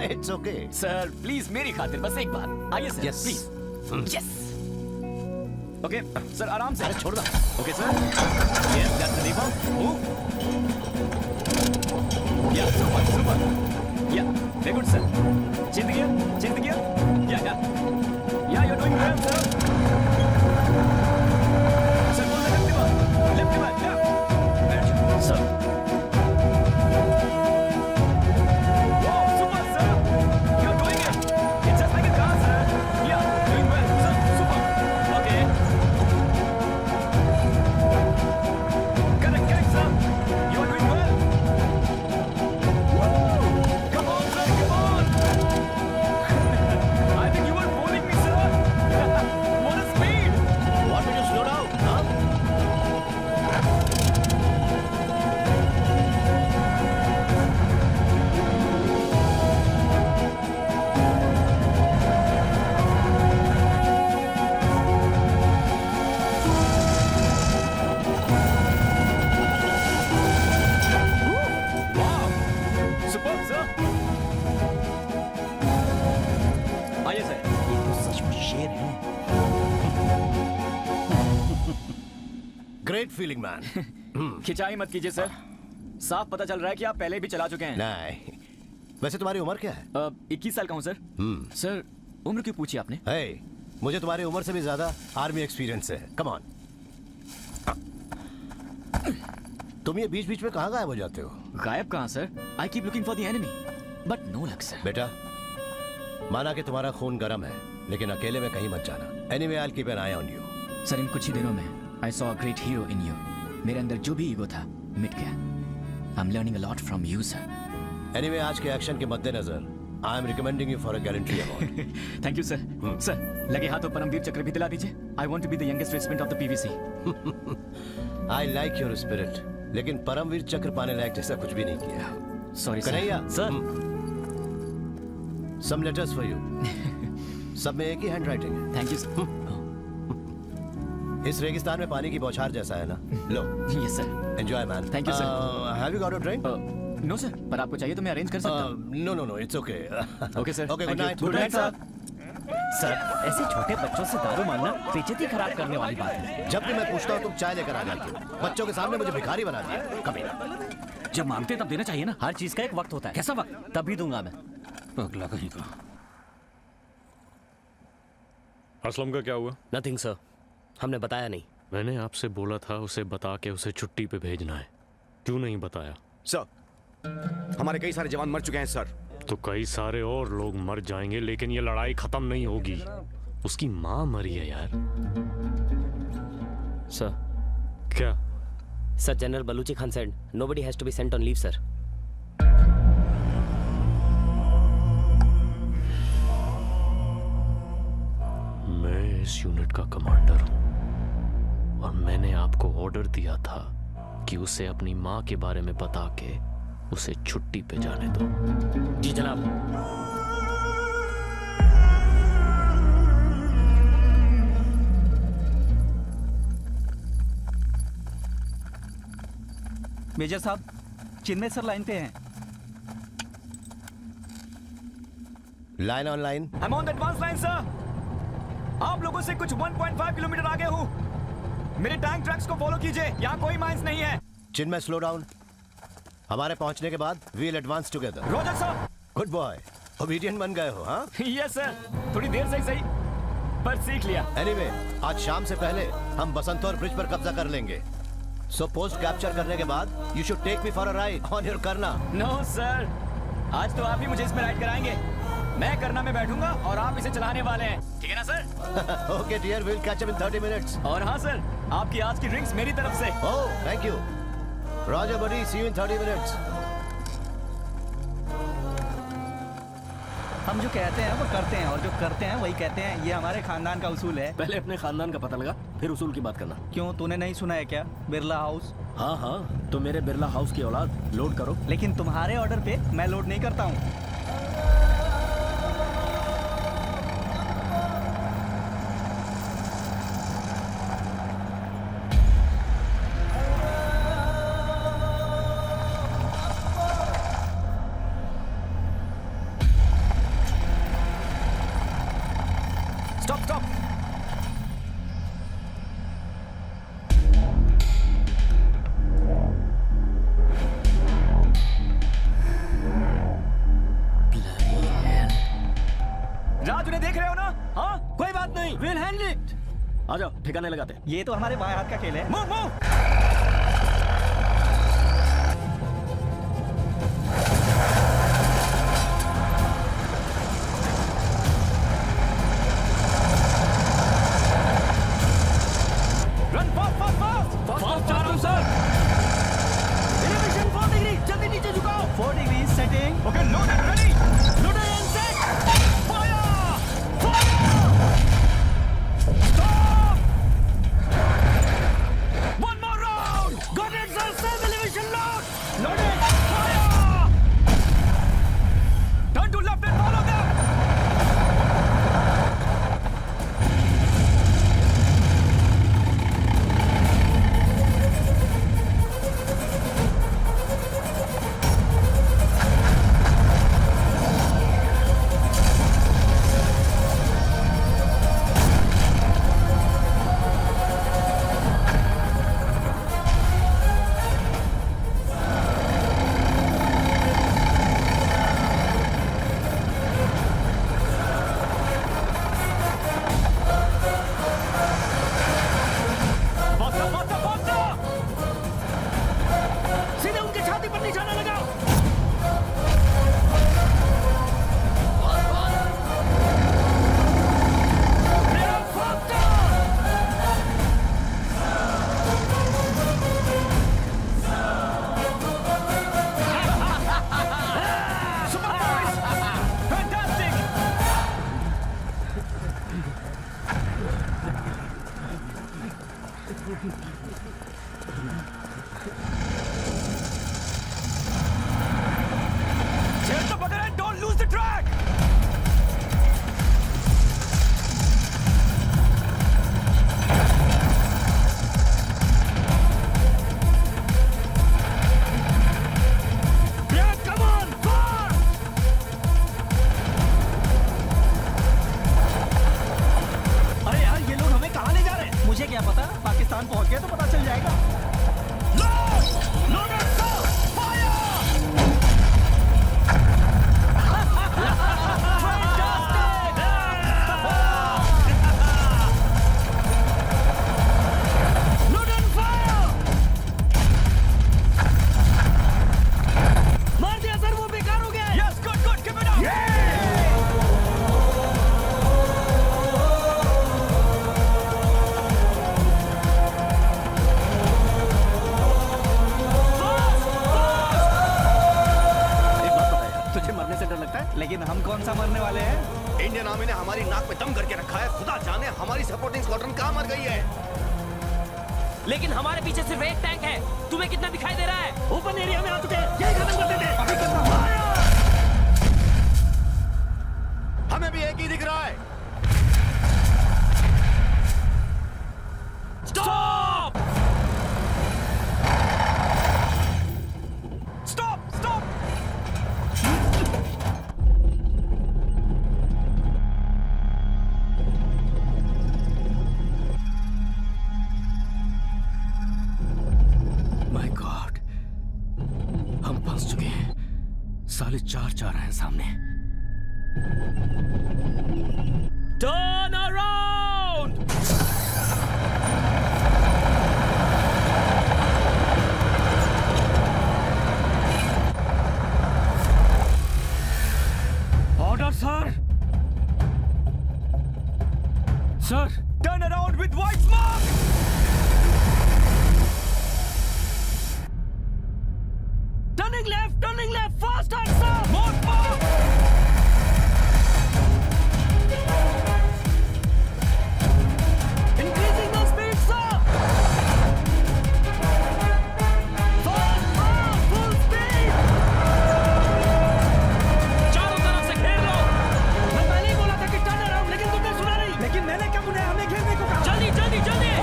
It's okay sir please मेरी खातिर बस एक बार आइए sir. Yes. Please. Yes. Okay sir, आराम से। अरे छोड़ दो। Okay sir. Yes, that's the lever. Move. Yeah super super. Yeah very good sir. Change the gear, change the gear. Yeah yeah you are doing well sir. सर बोल left lever, left lever. Yeah sir. Great feeling man. खिंचाई मत कीजिए sir, साफ पता चल रहा है कि आप पहले भी चला चुके हैं। नहीं, वैसे तुम्हारी उम्र क्या है? 21 साल का हूँ सर। सर उम्र क्यों पूछी आपने? मुझे तुम्हारी उम्र से भी ज्यादा आर्मी एक्सपीरियंस है। Come on. तुम ये बीच बीच में कहाँ गायब हो जाते हो? गायब कहाँ sir? I keep looking for the enemy but no luck sir. बेटा, माना कि तुम्हारा खून गर्म है, लेकिन अकेले में कहीं मत जाना। Anyway I will keep an eye on you. Sir इन कुछ ही दिनों में I saw a great hero in you. मेरे अंदर जो भी ईगो था मिट गया। I am learning a lot from you sir. Anyway आज के एक्शन के मद्देनजर I am recommending you for a gallantry award. Thank you sir. Sir लगे हाथों परमवीर चक्र भी दिला दीजिए। I want to be the youngest regiment of the PVC. I like your spirit, लेकिन परमवीर चक्र पाने लायक जैसा कुछ भी नहीं किया। Sorry Kanhaiya sir. Some letters for you. सब में एक ही हैंड राइटिंग है. Thank you sir. इस रेगिस्तान में पानी की बौछार जैसा है ना. लो. Yes sir. Enjoy man. Thank you sir. Have you got a drink? No sir, पर आपको चाहिए तो मैं अरेंज कर सकता हूँ. No, it's okay. Okay sir. Okay, good night. Good night sir. Sir, ऐसे छोटे बच्चों से दारू मांगना बेइज्जती खराब करने वाली बात है. जब भी मैं पूछता हूँ तुम चाय लेकर आ जाती हो. बच्चों के सामने मुझे भिखारी बना दिया. कभी ना. जब मांगते तब देना चाहिए ना. हर चीज का एक वक्त होता है. कैसा वक्त? तभी दूंगा मैं. पगला कहीं का. असलम का क्या हुआ? नथिंग सर, हमने बताया नहीं. मैंने आपसे बोला था उसे बता के उसे छुट्टी पे भेजना है. क्यों नहीं बताया? सर, हमारे कई सारे जवान मर चुके हैं सर. तो कई सारे और लोग मर जाएंगे, लेकिन ये लड़ाई खत्म नहीं होगी. उसकी माँ मरी है यार. सर. क्या? Sir, general Baluchi Khan said nobody has to be sent on leave, sir. मैं इस यूनिट का कमांडर हूं और मैंने आपको ऑर्डर दिया था कि उसे अपनी माँ के बारे में बता के उसे छुट्टी पे जाने दो. जी जनाब. मेजर साहब, चिन्मय सर लाइन पे हैं. Line on line. I am on the advance line sir. आप लोगों से कुछ 1.5 किलोमीटर आगे हूँ. मेरे टैंक ट्रैक्स को फॉलो कीजिए. यहाँ कोई माइंस नहीं है. Chinmay slow down. हमारे पहुंचने के बाद we'll advance together. Roger sir. Good boy. Obedient बन गए हो. हाँ. Yes sir. थोड़ी देर से ही सही, पर सीख लिया. एनीवे, आज शाम से पहले हम बसंतौर ब्रिज पर कब्जा कर लेंगे. सो पोस्ट कैप्चर करने के बाद you should take me for a ride on your करना. नो सर, आज तो आप ही मुझे इसमें राइड कराएंगे. मैं करना में बैठूंगा और आप इसे चलाने वाले हैं. ठीक है ना sir? Okay dear, will catch up in 30 minutes. और हाँ सर, आपकी आज की ड्रिंक्स मेरी तरफ से. Oh, thank you. Roger buddy, see you in 30 minutes. हम जो कहते हैं वो करते हैं और जो करते हैं वही कहते हैं. ये हमारे खानदान का उसूल है. पहले अपने खानदान का पता लगा, फिर उसूल की बात करना. क्यों, तूने नहीं सुना है क्या? बिरला हाउस. हाँ हाँ, तो मेरे बिरला हाउस की औलाद लोड करो. लेकिन तुम्हारे ऑर्डर पे मैं लोड नहीं करता हूँ. आ जाओ, ठिकाने लगाते. ये तो हमारे बाएं हाथ का खेल है. Move move. Run fast fast fast. Fast जा रहा हूं सर. Elevation 4 degree. जल्दी नीचे झुकाओ. 4 degree setting. Okay, loaded, ready. Loaded and set. Fire fire. Check the bucket and don't lose the track! Pakistan पहुंच गए तो पता चल जाएगा। मार दिया सर, वो बेकार हो गया है। Yes, good, good, keep it up. एक बात बता यार, तुझे मरने से डर लगता है, लेकिन हम कौन सा मरने वाले हैं? इंडियन आर्मी ने हमारी नाक में दम करके रखा है। खुदा जाने हमारी सपोर्टिंग स्क्वाड्रन कहाँ मर गई है। लेकिन हमारे पीछे सिर्फ एक टैंक है, तुम्हें कितना दिखाई दे रहा है? ओपन एरिया में आ चुके हैं, यही खत्म कर देते हैं। अभी करना। हमें भी एक ही दिख रहा है। Stop! Stop, stop. My God, हम फंस चुके हैं। साले चार हैं सामने। Turn around! Order, sir. Sir, turn around with white smoke. Turning left, faster, sir. More smoke. Increasing the speed, sir. Fast, full speed. चारों तरफ से घेर लो। मैं पहले ही बोला था कि टर्न अराउंड, लेकिन तुमने सुना नहीं। लेकिन मैंने कब उन्हें हमें घेरने को कहा? जल्दी जल्दी जल्दी!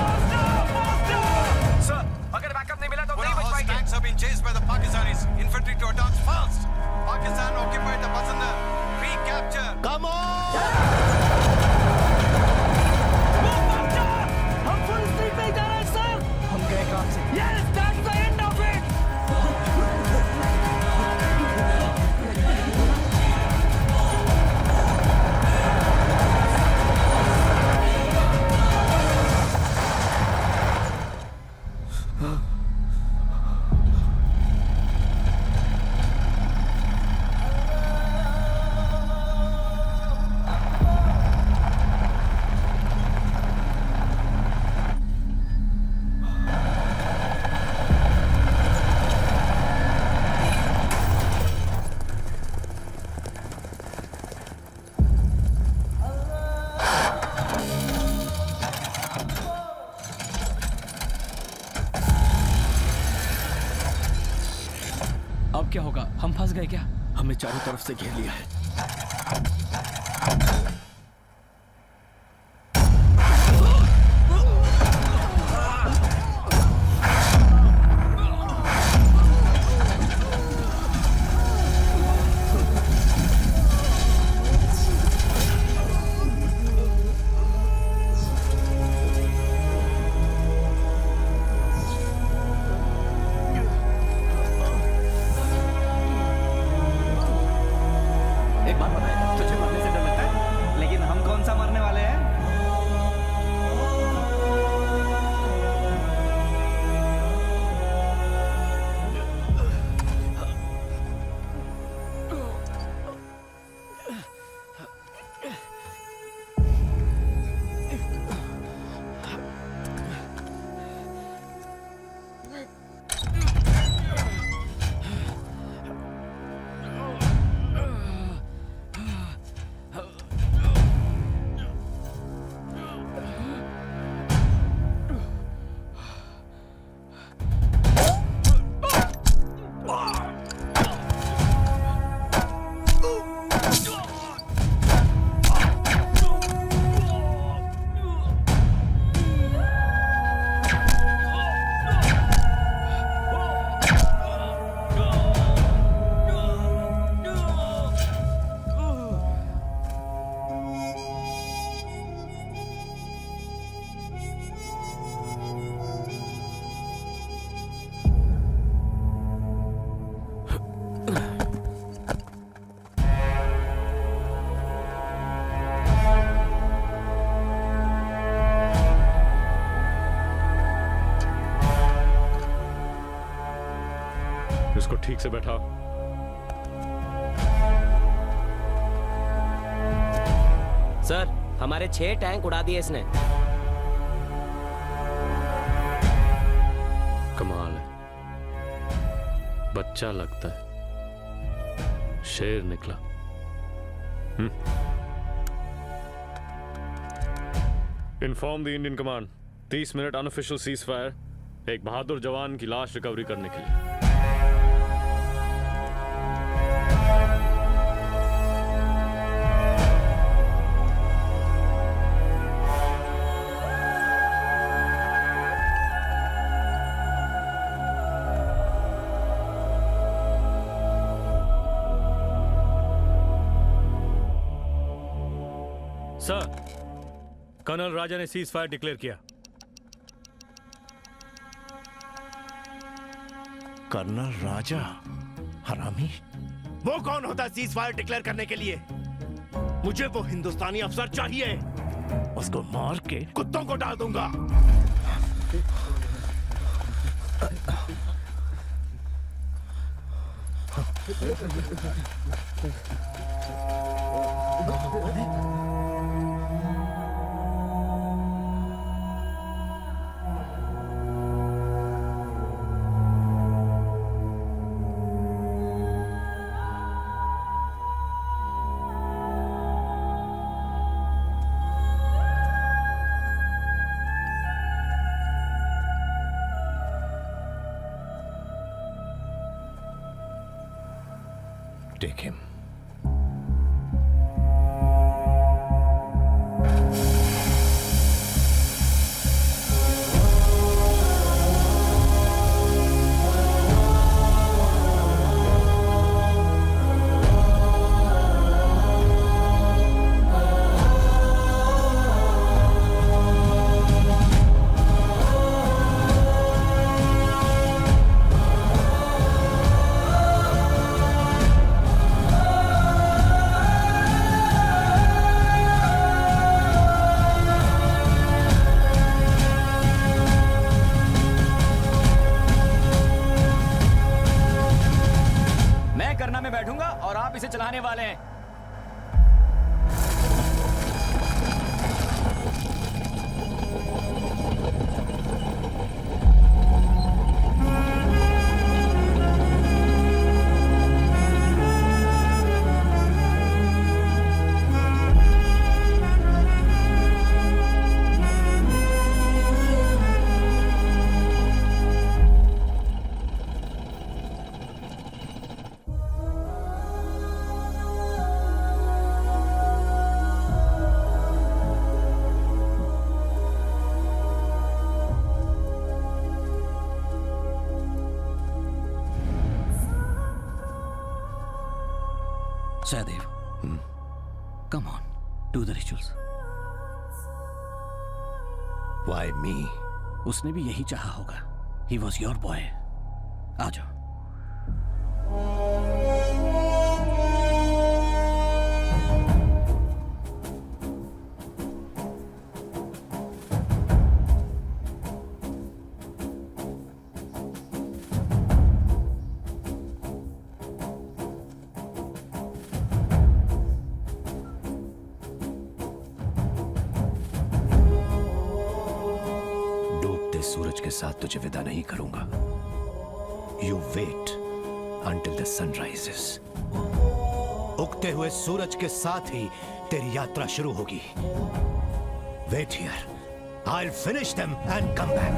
सर, अगर बैकअप नहीं मिला तो नहीं बच पाएंगे। Tanks have been chased by the Pakistanis. Infantry to advance fast. Pakistan occupied the Bazanda. Recapture. Come on! हम फुल स्पीड पे जा रहे हैं, सर। हम गए काम से। Yes, that's the end of it. अब क्या होगा? हम फंस गए क्या? हमें चारों तरफ से घेर लिया है। एक बात बता यार, तुझे मरने से डर लगता है? इसको ठीक से बैठा। सर, हमारे 6 टैंक उड़ा दिए इसने। कमाल है, बच्चा लगता है, शेर निकला। Inform the Indian command, 30 minute unofficial cease fire, एक बहादुर जवान की लाश रिकवरी करने के लिए। सर, कर्नल राजा ने सीज फायर डिक्लेयर किया। कर्नल राजा, हरामी। वो कौन होता है सीज फायर डिक्लेयर करने के लिए? मुझे वो हिंदुस्तानी अफसर चाहिए, उसको मार के कुत्तों को डाल दूंगा। Take him. चलाने वाले हैं। Sahadev, come on, do the rituals. Why me? उसने भी यही चाहा होगा. He was your boy. आ जाओ. सूरज के साथ तुझे विदा नहीं करूंगा. You wait until the sun rises. उगते हुए सूरज के साथ ही तेरी यात्रा शुरू होगी. Wait here. I'll finish them and come back.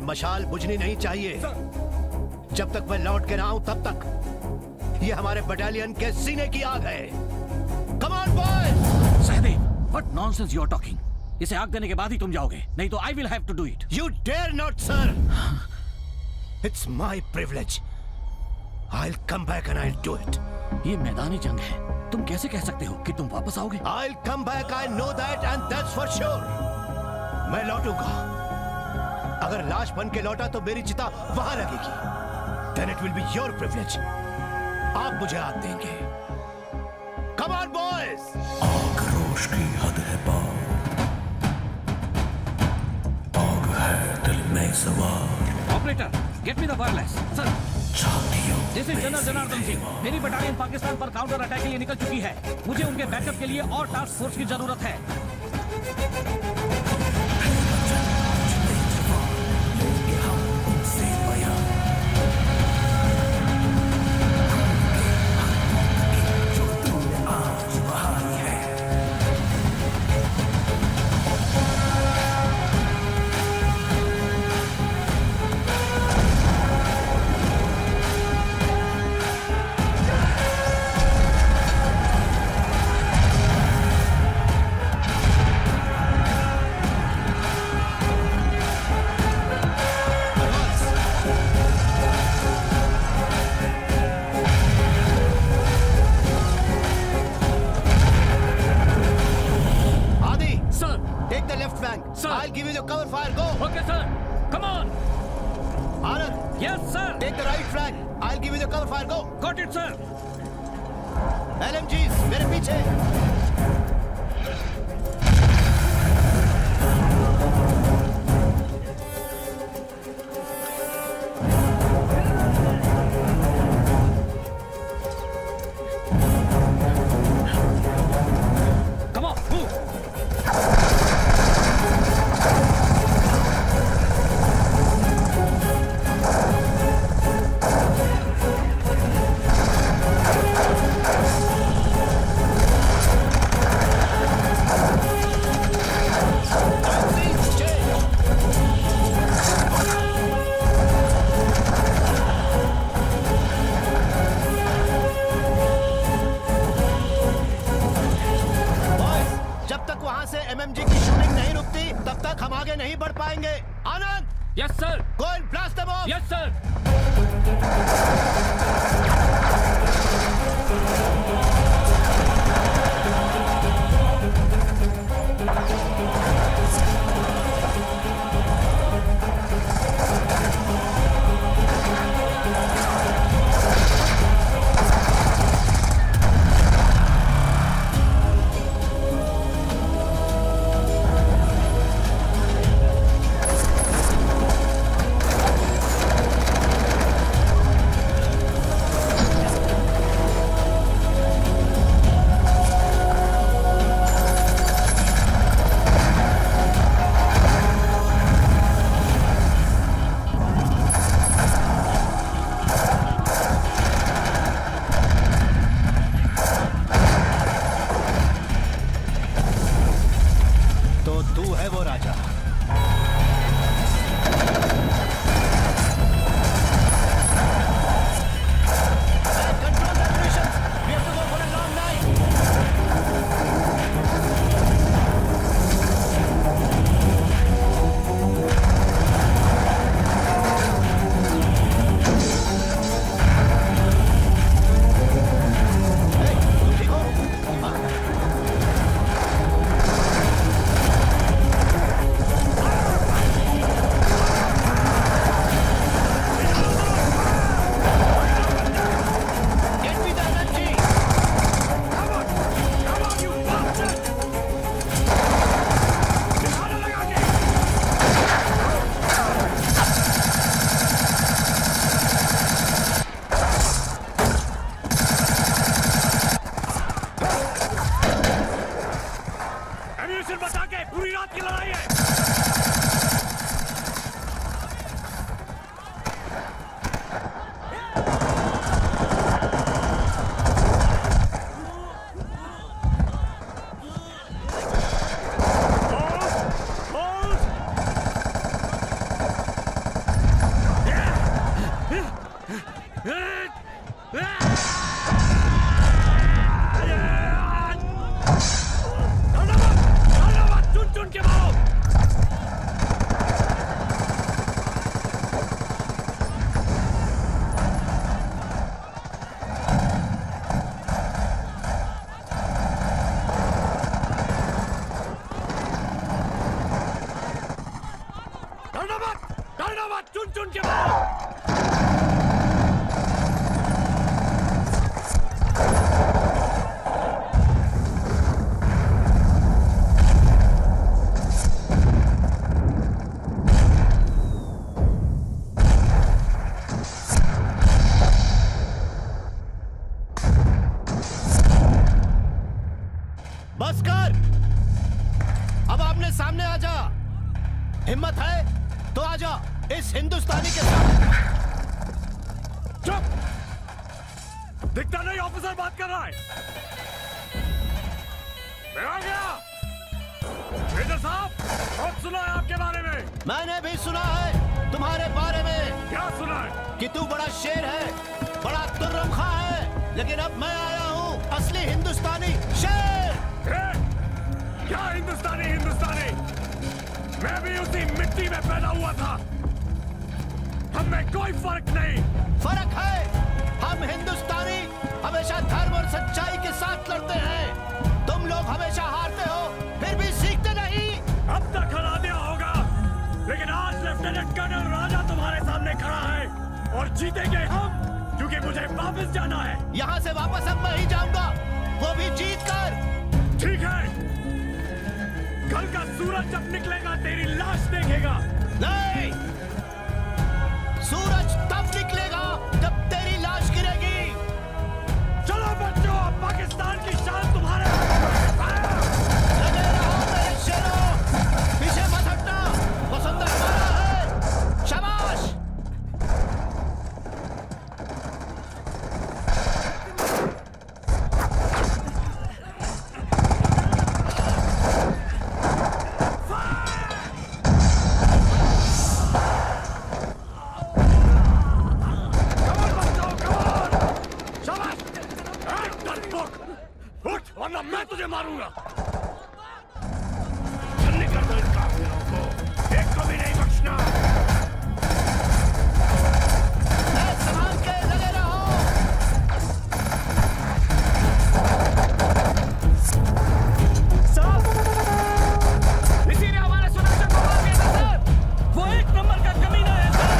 मशाल बुझनी नहीं चाहिए. जब तक मैं लौट के ना आऊं तब तक ये हमारे बटालियन के सीने की आग है. Come on boys! Sahdev, what nonsense you are talking? इसे आग देने के बाद ही तुम जाओगे, नहीं तो I will have to do it. You dare not, sir. It's my privilege. I'll come back and I'll do it. ये मैदानी जंग है. तुम कैसे कह सकते हो कि तुम वापस आओगे? I'll come back. I know that and that's for sure. मैं लौटूंगा. अगर लाश बन के लौटा तो मेरी चिता वहां लगेगी. then it will be your privilege. आप मुझे हाथ देंगे. Come on, boys! आक्रोश की हद है पार, आग है दिल में सवार. Operator, get me the wireless. Sir, this is general Janardan Singh. मेरी बटालियन पाकिस्तान पर काउंटर अटैक के लिए निकल चुकी है. मुझे उनके बैकअप के लिए और टास्क फोर्स की जरूरत है. I'll give you the cover fire. Go. Okay, sir. Come on. Anand. Yes, sir. Take the right flank. I'll give you the cover fire. Go. Got it, sir. LMGs, मेरे पीछे. MMG की shooting नहीं रुकती तब तक हम आगे नहीं बढ़ पाएंगे. आनंद. Yes, sir. Go and blast them off. Yes, sir. सामने आ जा। हिम्मत है तो आ जा इस हिंदुस्तानी के साथ। चुप! दिखता नहीं ऑफिसर बात कर रहा है। मैं आ गया। मेजर साहब, बहुत सुना है आपके बारे में। मैंने भी सुना है तुम्हारे बारे में। क्या सुना है? कि तू बड़ा शेर है, बड़ा तुर्रम खां है, लेकिन अब मैं आया हूँ असली हिंदुस्तानी शेर। क्या हिंदुस्तानी? मैं भी उसी मिट्टी में पैदा हुआ था। हम में कोई फर्क नहीं। फर्क है। हम हिंदुस्तानी हमेशा धर्म और सच्चाई के साथ लड़ते हैं। तुम लोग हमेशा हारते हो, फिर भी सीखते नहीं। अब तक हरा दिया होगा, लेकिन आज लेफ्टिनेंट कर्नल राजा तुम्हारे सामने खड़ा है और जीतेंगे हम, क्योंकि मुझे वापस जाना है। यहाँ से वापस अब मैं ही जाऊंगा, वो भी जीत कर। ठीक है, कल का सूरज जब निकलेगा तेरी लाश देखेगा। नहीं, सूरज तब निकलेगा जब तेरी लाश गिरेगी। चलो बच्चों, पाकिस्तान की शान तुम्हारे लगे रहो मेरे शेरों, पीछे मत हटना। वसुंधरा हमारा है। शाबाश। वरना मैं तुझे मारूंगा। जल्दी कर दो इन काफिरों को, एक को भी नहीं बख्शना। संभाल के लगे रहो। साहब, इसी ने हमारे सुरक्षा को मार दिया था सर। वो एक नंबर का कमीना है सर।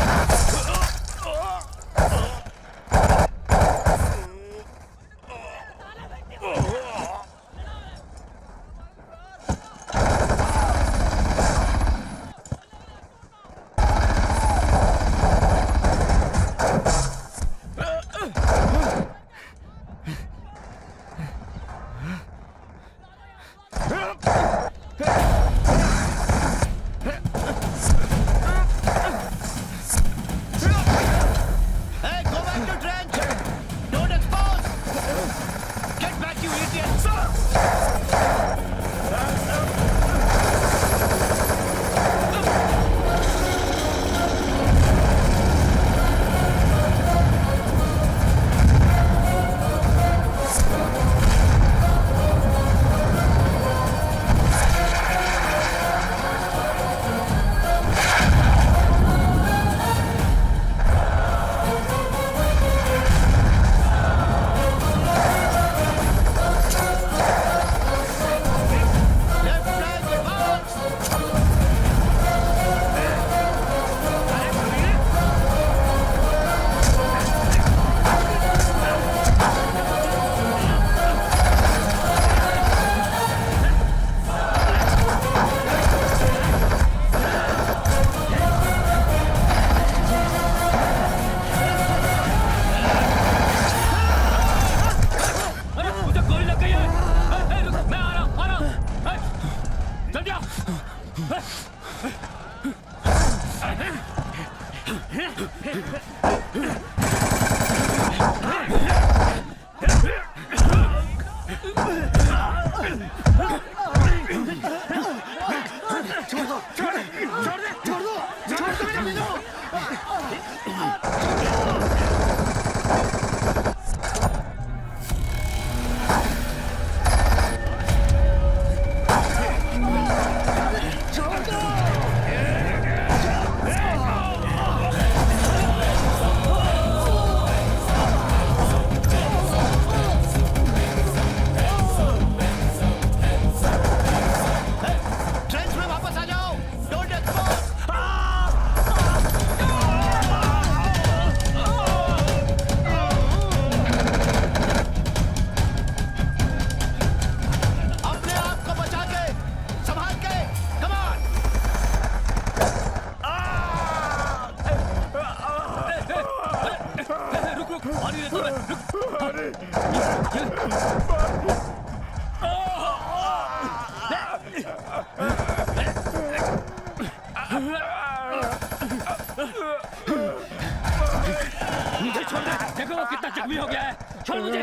छोड़ मुझे।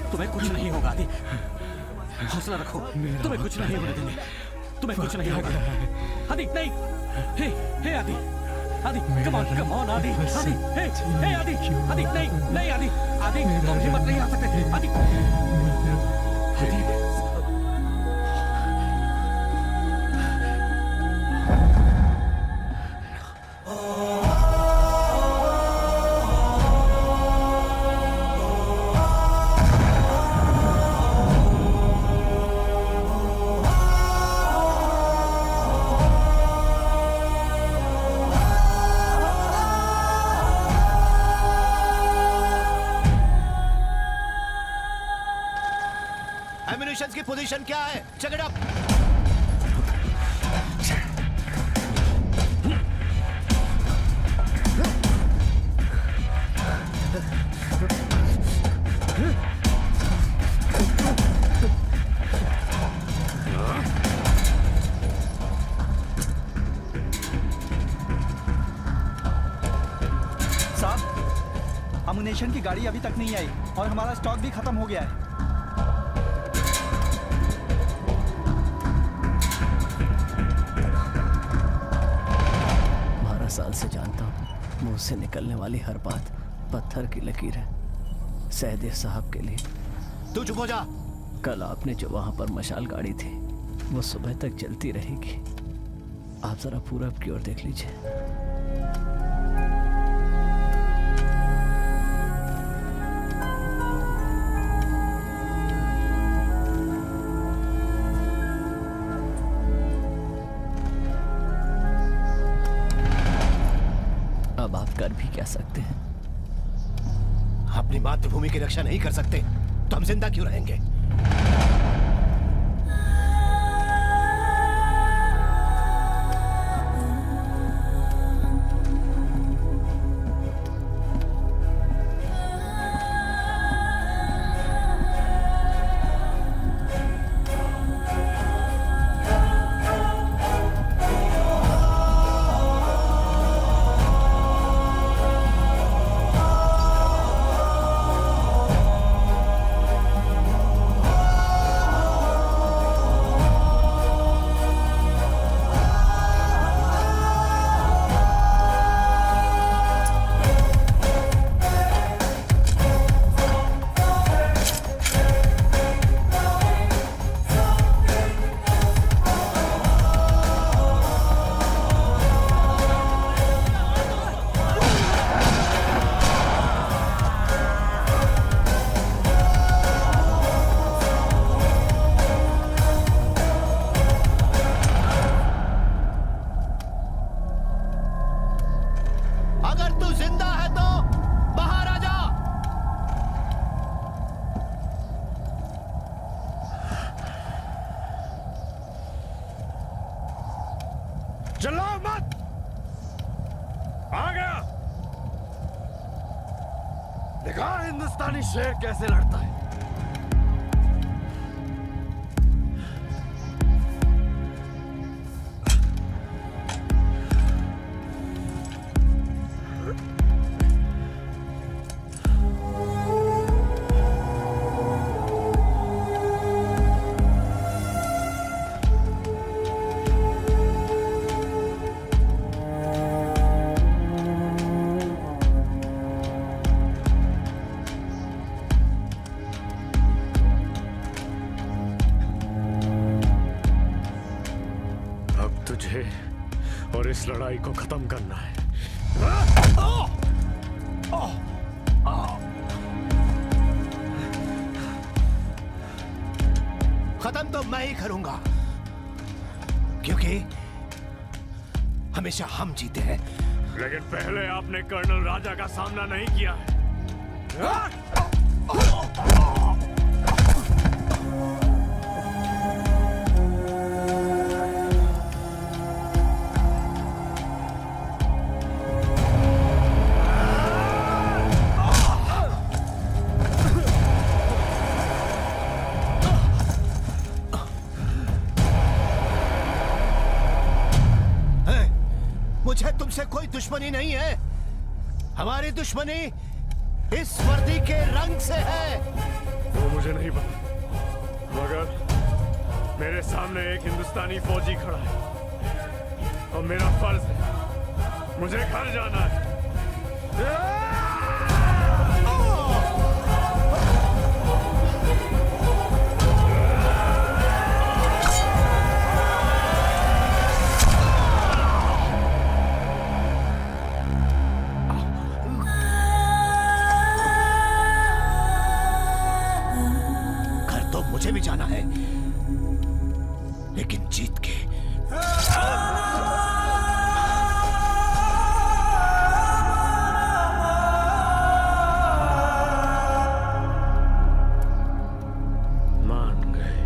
तुम्हें कुछ नहीं होगा आदि, हौसला रखो, तुम्हें कुछ नहीं होने देंगे, तुम्हें कुछ नहीं होगा आदि। नहीं, हे आदि, आदि कम ऑन आदि, आदि हे आदि, आदि नहीं आदि, आदि हिम्मत नहीं आ सकते आदि, आदि एम्युनिशंस की पोजीशन क्या है? Check it up. साहब, अम्युनिशन की गाड़ी अभी तक नहीं आई और हमारा स्टॉक भी खत्म हो गया है। 12 साल से जानता हूँ, मुंह से निकलने वाली हर बात पत्थर की लकीर है। सहदेव साहब के लिए। तू चुप हो जा। कल आपने जो वहां पर मशाल गाड़ी थी, वो सुबह तक जलती रहेगी। आप जरा पूरब की ओर देख लीजिए। अब आप कर भी क्या सकते हैं? अपनी मातृभूमि की रक्षा नहीं कर सकते तो हम जिंदा क्यों रहेंगे? चिल्लाओ मत। आ गया। देखा हिंदुस्तानी शेर कैसे लड़ता है। मुझे और इस लड़ाई को खत्म करना है। खत्म तो मैं ही करूंगा, क्योंकि हमेशा हम जीते हैं। लेकिन पहले आपने कर्नल राजा का सामना नहीं किया है। मुझे तुमसे कोई दुश्मनी नहीं है। हमारी दुश्मनी इस वर्दी के रंग से है। वो मुझे नहीं पता, मगर मेरे सामने एक हिंदुस्तानी फौजी खड़ा है और मेरा फर्ज है, मुझे घर जाना है। मुझे भी जाना है, लेकिन जीत के। मान गए।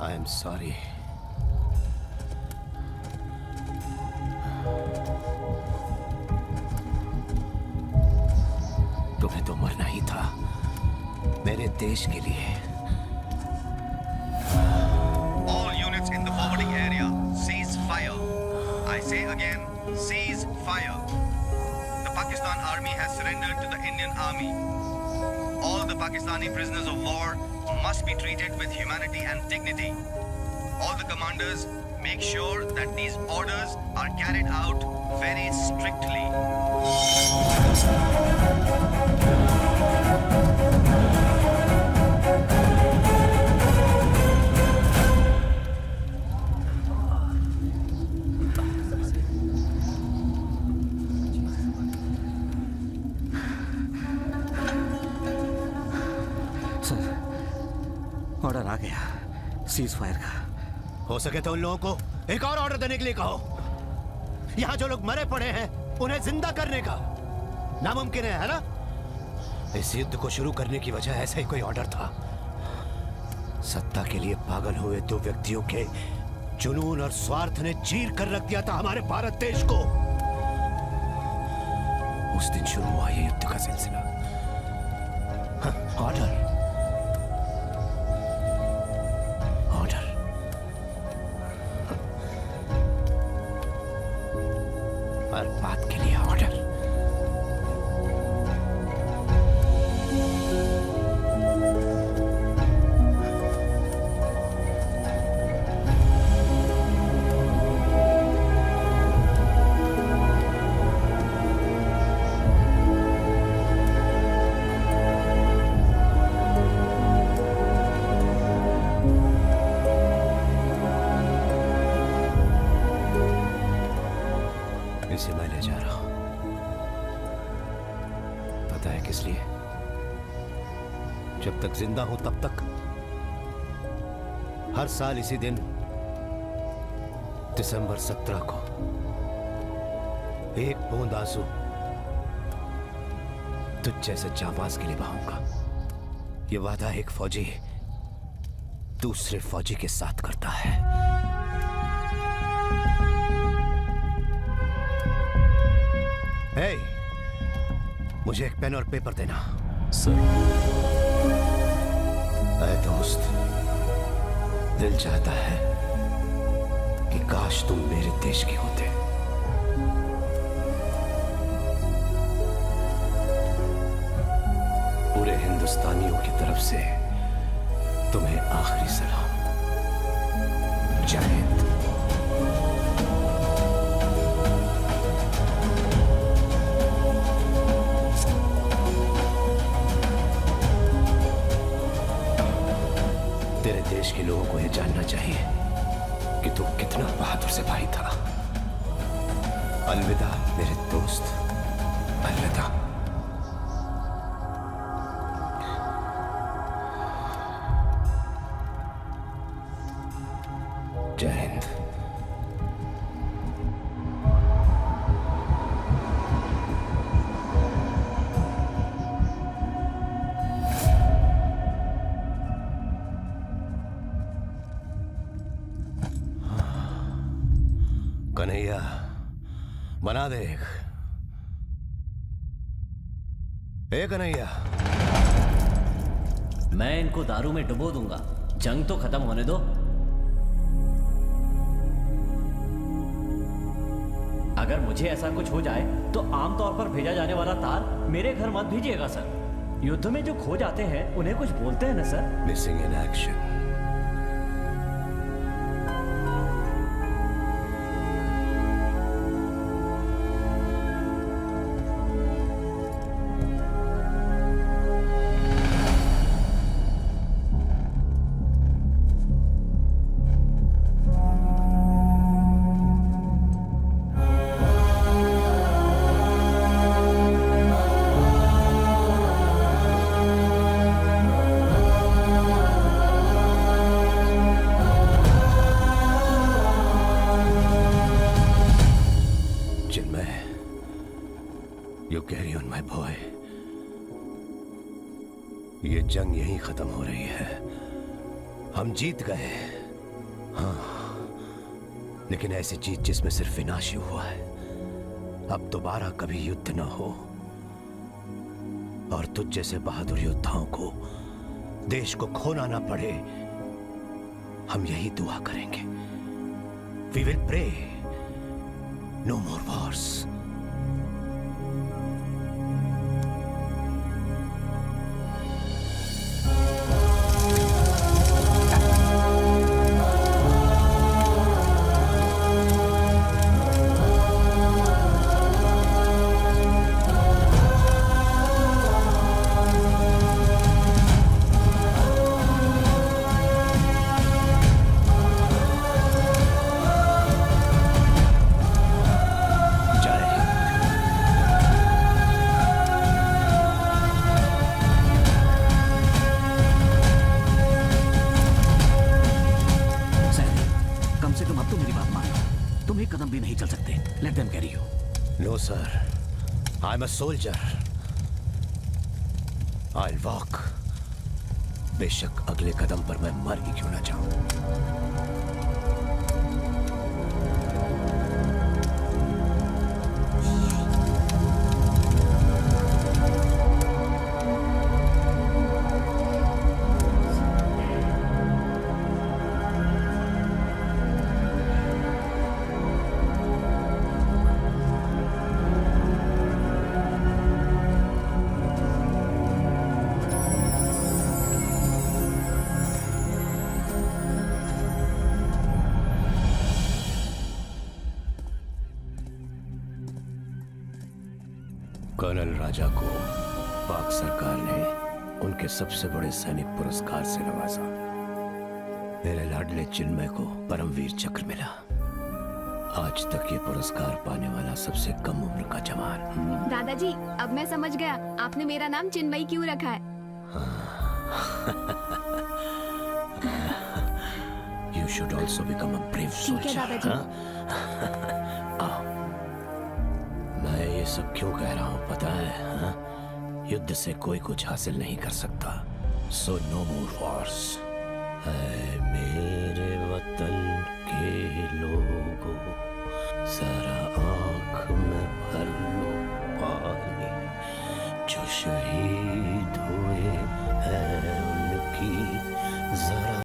I am sorry. तुम्हें तो मरना ही था मेरे देश के लिए। All units in the forwarding area, cease fire. I say again, cease fire. The Pakistan Army has surrendered to the Indian Army. All the Pakistani prisoners of war must be treated with humanity and dignity. All the commanders, make sure that these orders are carried out very strictly. Order आ गया cease fire का। हो सके तो उन लोगों को एक और ऑर्डर देने के लिए कहो। यहाँ जो लोग मरे पड़े हैं उन्हें जिंदा करने का नामुमकिन है ना? इस युद्ध को शुरू करने की वजह ऐसा ही कोई ऑर्डर था। सत्ता के लिए पागल हुए दो व्यक्तियों के जुनून और स्वार्थ ने चीर कर रख दिया था हमारे भारत देश को। उस दिन शुरू हुआ ये युद्ध का सिलसिला। ऑर्डर हर बात के लिए ऑर्डर। इसे मैं ले जा रहा हूं। पता है किस लिए? जब तक जिंदा हूं तब तक हर साल इसी दिन दिसंबर 17 को एक बूंद आंसू तुझ जैसे जाबाज के लिए बहाऊंगा। ये वादा एक फौजी दूसरे फौजी के साथ करता है। हे, मुझे एक पेन और पेपर देना। सर। ऐ दोस्त, दिल चाहता है कि काश तुम मेरे देश के होते। पूरे हिंदुस्तानियों की तरफ से तुम्हें आखिरी सलाम। जय हिंद। तेरे देश के लोगों को यह जानना चाहिए कि तू कितना बहादुर सिपाही था। अलविदा मेरे दोस्त, अलविदा। जय हिंद। कन्हैया, बना दे एक। कन्हैया, मैं इनको दारू में डुबो दूंगा। जंग तो खत्म होने दो। अगर मुझे ऐसा कुछ हो जाए तो आमतौर पर भेजा जाने वाला तार मेरे घर मत भेजिएगा सर। युद्ध में जो खो जाते हैं उन्हें कुछ बोलते हैं ना सर। Missing in action. ये जंग यहीं खत्म हो रही है। हम जीत गए, हाँ, लेकिन ऐसी जीत जिसमें सिर्फ विनाश ही हुआ है। अब दोबारा कभी युद्ध न हो और तुझ जैसे बहादुर योद्धाओं को देश को खोना ना पड़े, हम यही दुआ करेंगे। We will pray, no more wars. I'm a soldier. I'll walk. बेशक अगले कदम पर मैं मर ही क्यों ना जाऊं। कर्नल राजा को पाक सरकार ने उनके सबसे बड़े सैनिक पुरस्कार से नवाजा। मेरे लाडले चिन्मय को परमवीर चक्र मिला। आज तक ये पुरस्कार पाने वाला सबसे कम उम्र का जवान। दादाजी, अब मैं समझ गया आपने मेरा नाम चिन्मयी क्यों रखा है। You should also become a brave soldier. ठीक है दादाजी। मैं ये सब क्यों कह रहा हूँ पता है? हा? युद्ध से कोई कुछ हासिल नहीं कर सकता। So no more wars. है मेरे वतन के लोग,